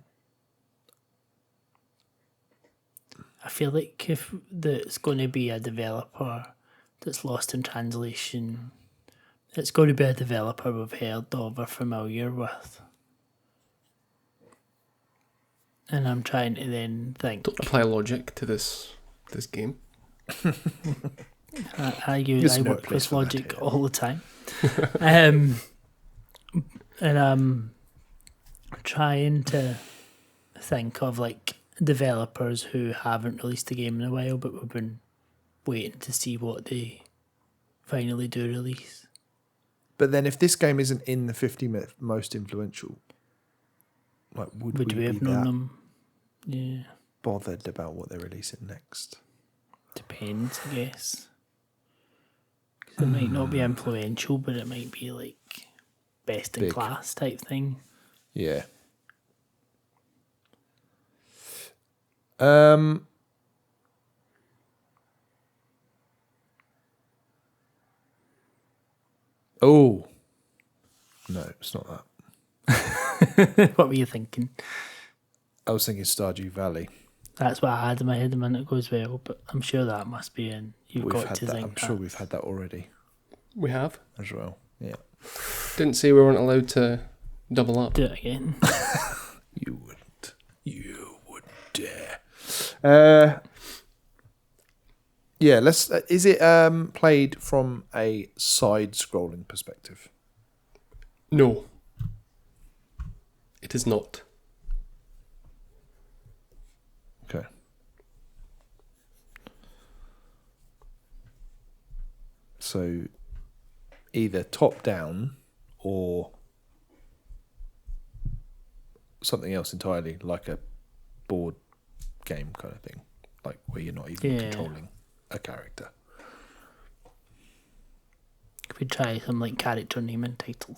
I feel like if it's going to be a developer that's lost in translation, it's going to be a developer we've heard of or familiar with. And I'm trying to then think. Don't apply logic to this game. I There's no work place with for that logic here. all the time. And I'm trying to think of like developers who haven't released a game in a while, but we've been waiting to see what they finally do release. But then if this game isn't in the 50 most influential, like would Would we we be have known that them? Yeah, bothered about what they're releasing next? depends, I guess. 'Cause it might not be influential, but it might be like best in Big. class type thing. Yeah. Oh. No, it's not that. What were you thinking? I was thinking Stardew Valley. That's what I had in my head a minute ago as well, but I'm sure that must be in. You've We've got had to that. think I'm sure we've had that already We have. as well. Yeah. Didn't say we weren't allowed to double up. do it again. You wouldn't. You wouldn't dare. Yeah, let's. Is it played from a side-scrolling perspective? No. It is not. Okay. So, either top-down or something else entirely, like a board game kind of thing, like where you're not even Yeah. controlling a character. Could we try some like character name and title?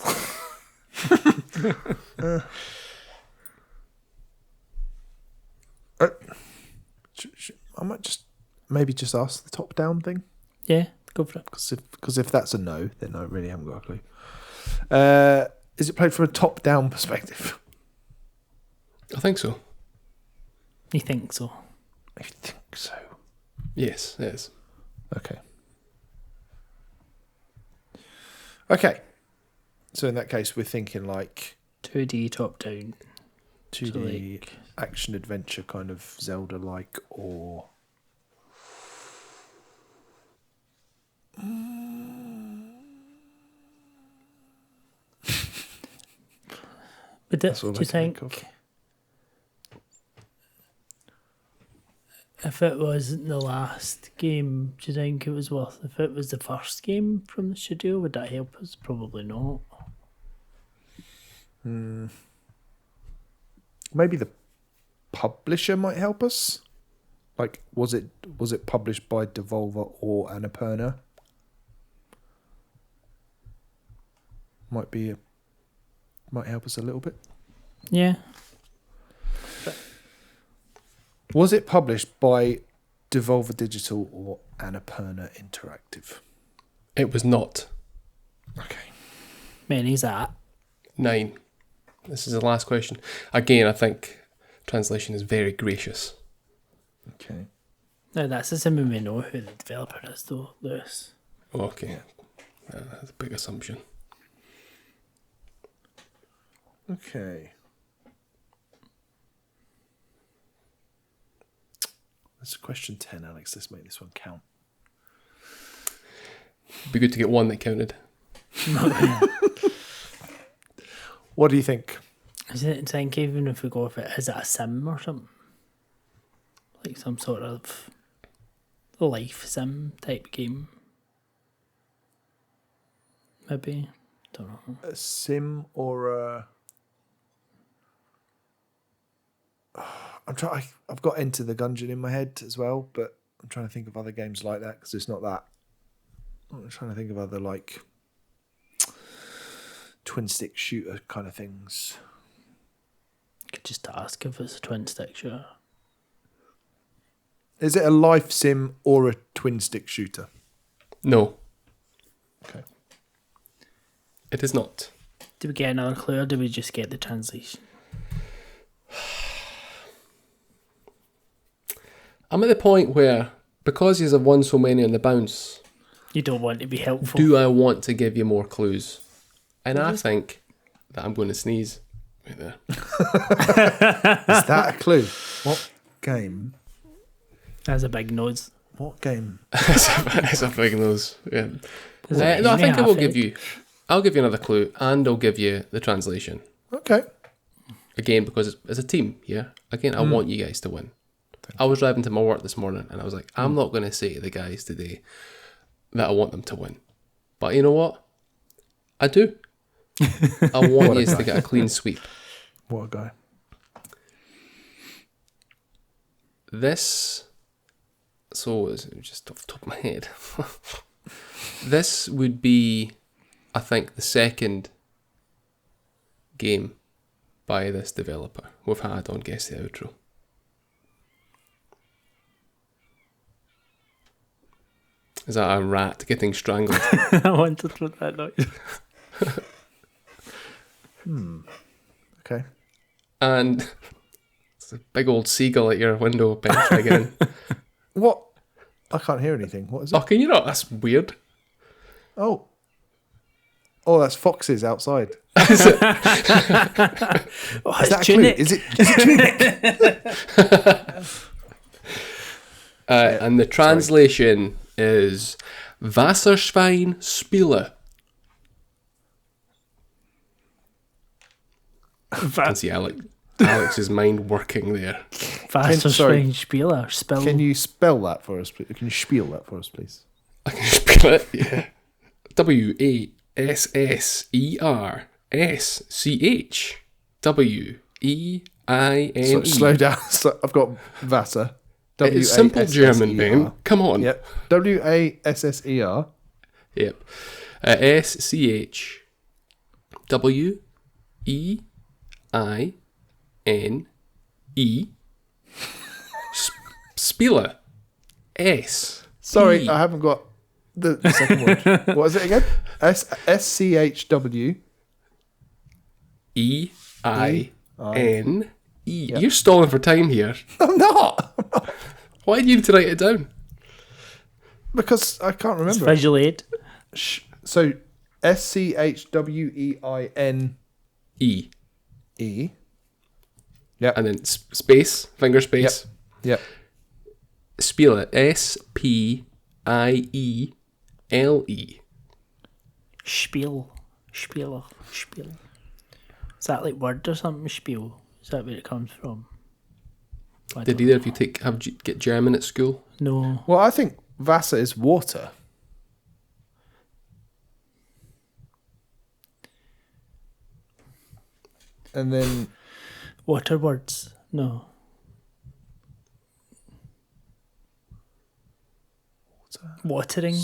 I might just maybe just ask the top-down thing, Yeah, go for it. because if that's a no, then I really haven't got a clue. Is it played from a top-down perspective? I think so. You think so? I think so. Yes, it is. Okay. Okay. So in that case, we're thinking like 2D top down. 2D So, like- action adventure kind of Zelda-like, or But That's all do I you can think think of. if it wasn't the last game, do you think it was worth? If it was the first game from the studio, would that help us? Probably not. maybe the publisher might help us. Like, was it published by Devolver or Annapurna? Might help us a little bit. Yeah. Was it published by Devolver Digital or Annapurna Interactive? It was not. Okay. Many's that. 9. This is the last question. Again, I think translation is very gracious. Okay. No, that's assuming we know who the developer is, though, Lewis. Okay. That's a big assumption. Okay. That's question 10, Alex. Let's make this one count. Be good to get one that counted. What do you think? Is it think even if we go with it, is it a sim or something? Like some sort of life sim type game? Maybe. Don't know. A sim or a... I've got Enter the Gungeon in my head as well, but I'm trying to think of other games like that because it's not that. I'm trying to think of other like twin stick shooter kind of things. Could just ask if it's a twin stick shooter. Is it a life sim or a twin stick shooter? No, Okay. it is not. Did we get another clue or did we just get the translation? I'm at the point where, because you have won so many on the bounce, You don't want to be helpful. do I want to give you more clues? And I think that I'm going to sneeze right there. Is that a clue? What game? That's a big nose. What game? It's a big nose. Yeah. Is it No, I any think I will Halfhead? give you. I'll give you another clue, and I'll give you the translation Okay. again because it's a team. Yeah. Again, I want you guys to win. I was driving to my work this morning, and I was like, I'm not going to say to the guys today that I want them to win, but you know what? I do. I want you to get a clean sweep. What a guy. This, so it's just off the top of my head, this would be, I think, the second game by this developer we've had on Guess the Outro. Is that a rat getting strangled? I wanted to put that noise. Okay. And it's a big old seagull at your window bench again. What? I can't hear anything. What is Oh, it? can you not? That's weird. Oh. Oh, that's foxes outside. Oh, Is it's that a clue? Tunic. Is it Tunic? And the translation is Wasserschwein Spiele. I can see Alex's mind working there. Wasserschwein Spieler. Spell. Can you spell that for us, please? Can you spiel that for us, please? I can spell it, yeah. WASSERSCHWEINE. So, slow down. So, I've got Wasser. It's simple German, Ben. Come on. Yep. WASSER. Yep. SCHWEINE. Spiele. S. Sorry, E. I haven't got the second word. What is it again? SCHW. EINE. You're stalling for time here. I'm not. Why do you need to write it down? Because I can't It's remember. visual aid. So SCHWEINE. E. Yep. And then space, finger space. Yep. Spiele. SPIELE. Spiel. Spieler. Spiel. Is that like word or something? Spiel. Is that where it comes from? I Did don't either of you get German at school? know. Well, I think Wasser is water. And then Water words? No. Watering?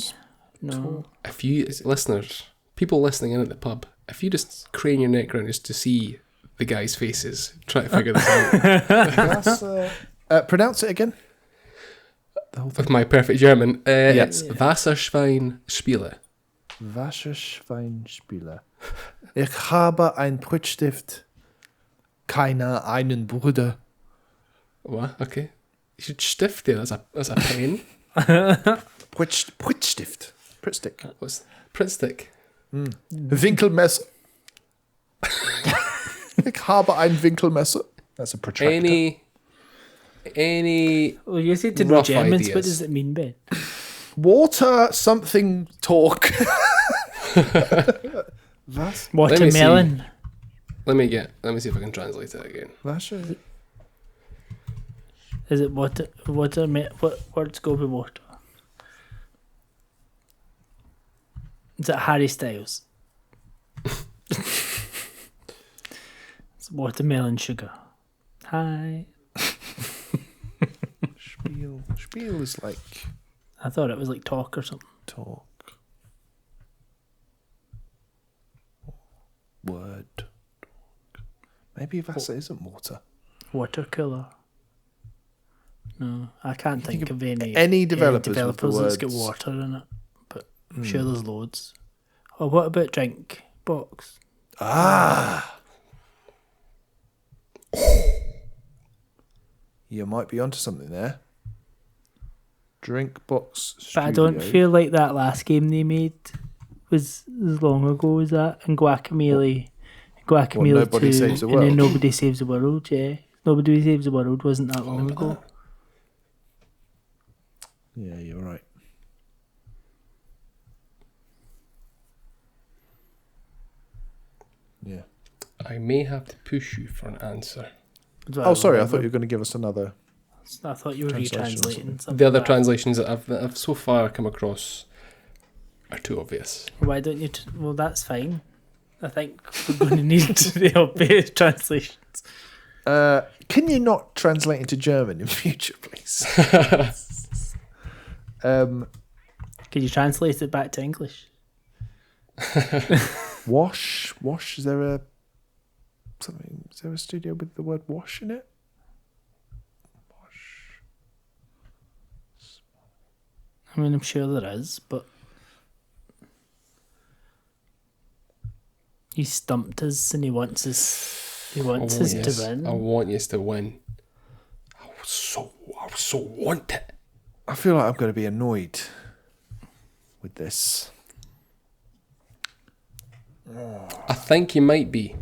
No. If you, listeners, people listening in at the pub, if you just crane your neck around just to see the guys' faces, try to figure this out. pronounce it again. With my perfect German, Yeah. it's Wasserschwein Spiele. Wasserschweinspieler. Ich habe ein Prittstift keiner einen Bruder. What? Okay. You should stift there as a pen. Prittstift. Prittstick. What's Prittstick? Winkelmesser. Ich habe ein Winkelmesser. That's a protractor. Any Well, you said to know rough Germans. What ideas? does it mean, Ben? Water something talk. Was? Watermelon. Let me see if I can translate it again. Was? Is it water? What words go with water? Is it Harry Styles? It's watermelon sugar. Hi. Spiel. Spiel is like I thought it was like talk or something. talk. Word. Talk. Maybe Wasser isn't water. Water cooler. No, I can't think of any developers with the that's got words- water in it. But I'm sure there's loads. Oh, what about drink box? Ah. You might be onto something there. Drink box But I don't Studio. feel like that last game they made was as long ago as that. And Guacamole. Guacamole Nobody 2. Saves the And then World? Nobody Saves the World, yeah. Nobody Saves the World wasn't that long ago. Yeah, you're right. Yeah. I may have to push you for an answer. Oh, sorry. I thought you were going to give us another. I thought you were Translation or retranslating something. something. The other like that. translations that I've so far come across are too obvious. Why don't you? Well, that's fine. I think we're going to need the obvious translations. Can you not translate into German in future, please? Can you translate it back to English? Wash. Is there a something? Is there a studio with the word wash in it? Wash. I mean, I'm sure there is, but he stumped us and he wants us. He wants us to win. I want you to win. I so want it. I feel like I'm going to be annoyed with this. I think you might be.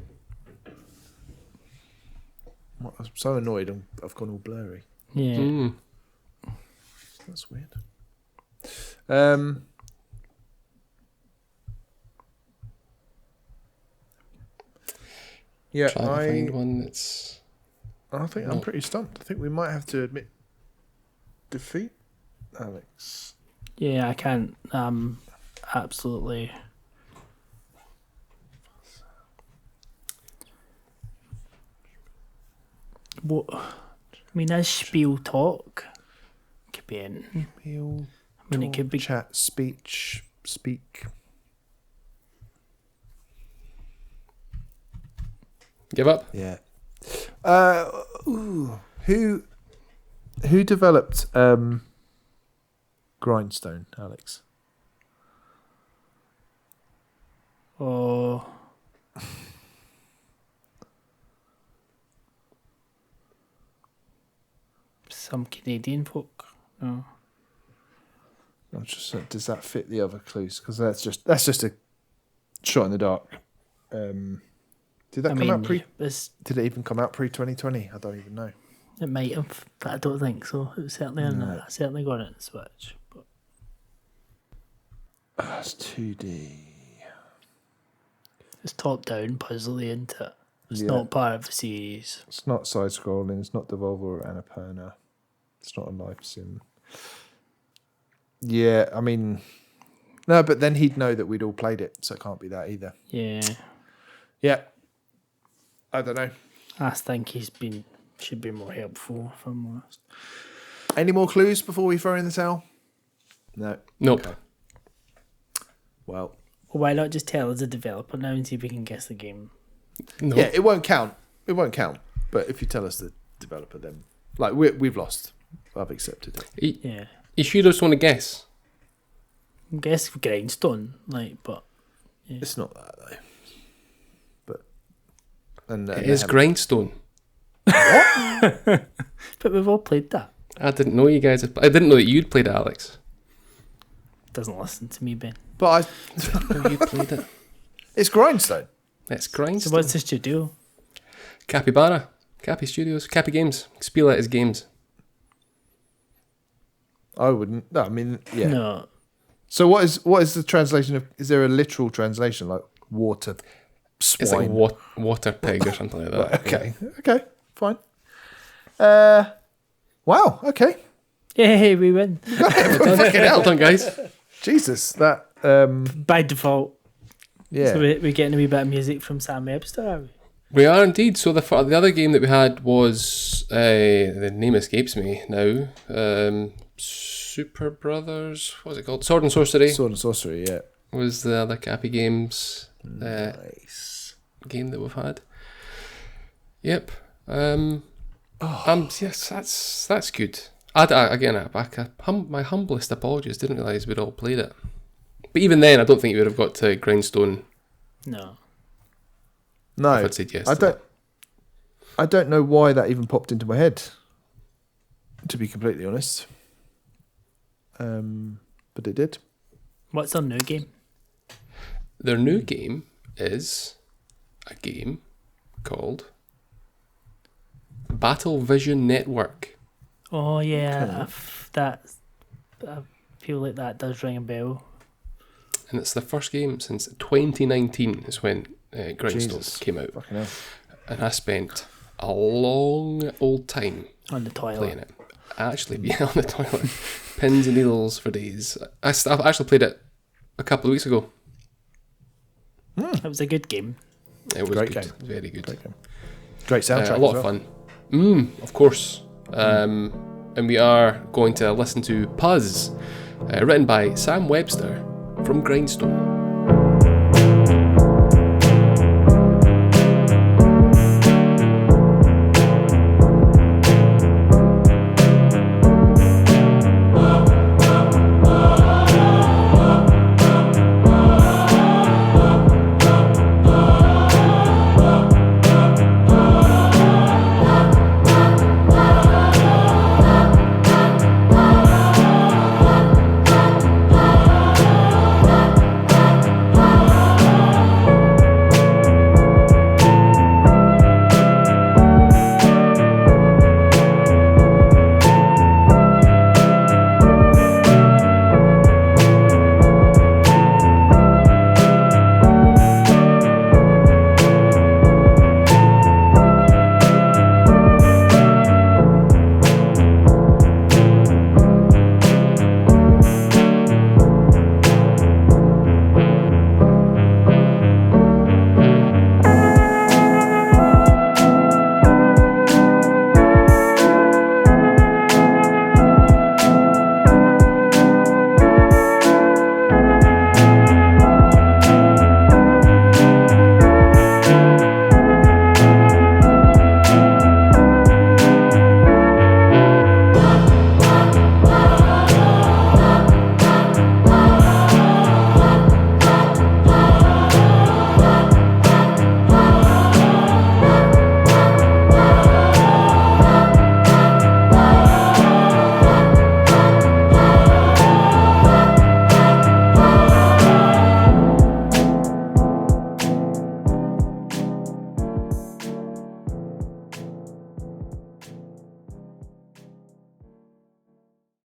I'm so annoyed. I've gone all blurry. Yeah. That's weird. Yeah, Trying to find one that's. I think I'm pretty stumped. I think we might have to admit defeat, Alex. Yeah, I can't. Absolutely. What? I mean, as spiel talk could be in. Appeal, I mean, it could be. chat, speech, speak. Give up? Yeah. Who developed Grindstone, Alex? Oh. Some Canadian folk. No. I'm just does that fit the other clues? Because that's just a shot in the dark. Did that come out pre? Did it even come out pre-2020? I don't even know. It might have, but I don't think so. It was certainly on that. I certainly got it on the Switch. But It's 2D. it's top down, puzzly, isn't it? It's Yeah. not part of the series. It's not side-scrolling. It's not Devolver or Annapurna. It's not a life sim. Yeah, I mean, no, but then he'd know that we'd all played it, so it can't be that either. Yeah. Yeah, I don't know. I think should be more helpful, if I'm honest. Any more clues before we throw in the towel? No. Nope. Okay. Well, Well, why not just tell us the developer now and see if we can guess the game? Nope. yeah, it won't count. It won't count. But if you tell us the developer, then like we've lost. I've accepted it. Yeah. You sure just want to guess? I guess Grindstone, but It's not that though. But And It is Grindstone. But we've all played that. I didn't know you guys. I didn't know that you'd played it, Alex. Doesn't listen to me, Ben. But Oh, you played it. it's Grindstone. It's So Grindstone. what's the studio? Capybara, Cappy Studios, Cappy Games. Spiel it as games. I wouldn't. No, I mean, yeah. No. So what is the translation of? Is there a literal translation like water swine? It's like water pig or something like that. Okay. Okay. Fine. Wow. Okay. Hey, we win. Fucking hell, done, guys. Jesus. That. By default. Yeah. So we're getting a wee bit of music from Sam Webster, are we? We are indeed. So the other game that we had was the name escapes me now. Super Brothers. What was it called? Sword and Sorcery. Sword and Sorcery. Yeah. Was the other Cappy Games Nice. game that we've had. Yep. Yes, that's good. My humblest apologies. Didn't realise we'd all played it. But even then, I don't think you would have got to Grindstone. No. No. If I'd said yes. I don't know why that even popped into my head. To be completely honest. But it did. What's our new game? Their new game is a game called Battle Vision Network. Oh, yeah. I feel like that does ring a bell. And it's the first game since 2019 is when Grindstone Jesus. came out. Fucking hell. And I spent a long old time On the toilet. playing it. Actually, yeah, on the toilet. Pins and needles for days. I've actually played it a couple of weeks ago. It was a good game. It was Great good. game. Very good. Great game. Great soundtrack. A lot as of well. fun. Of course. And we are going to listen to Puzz, written by Sam Webster from Grindstone.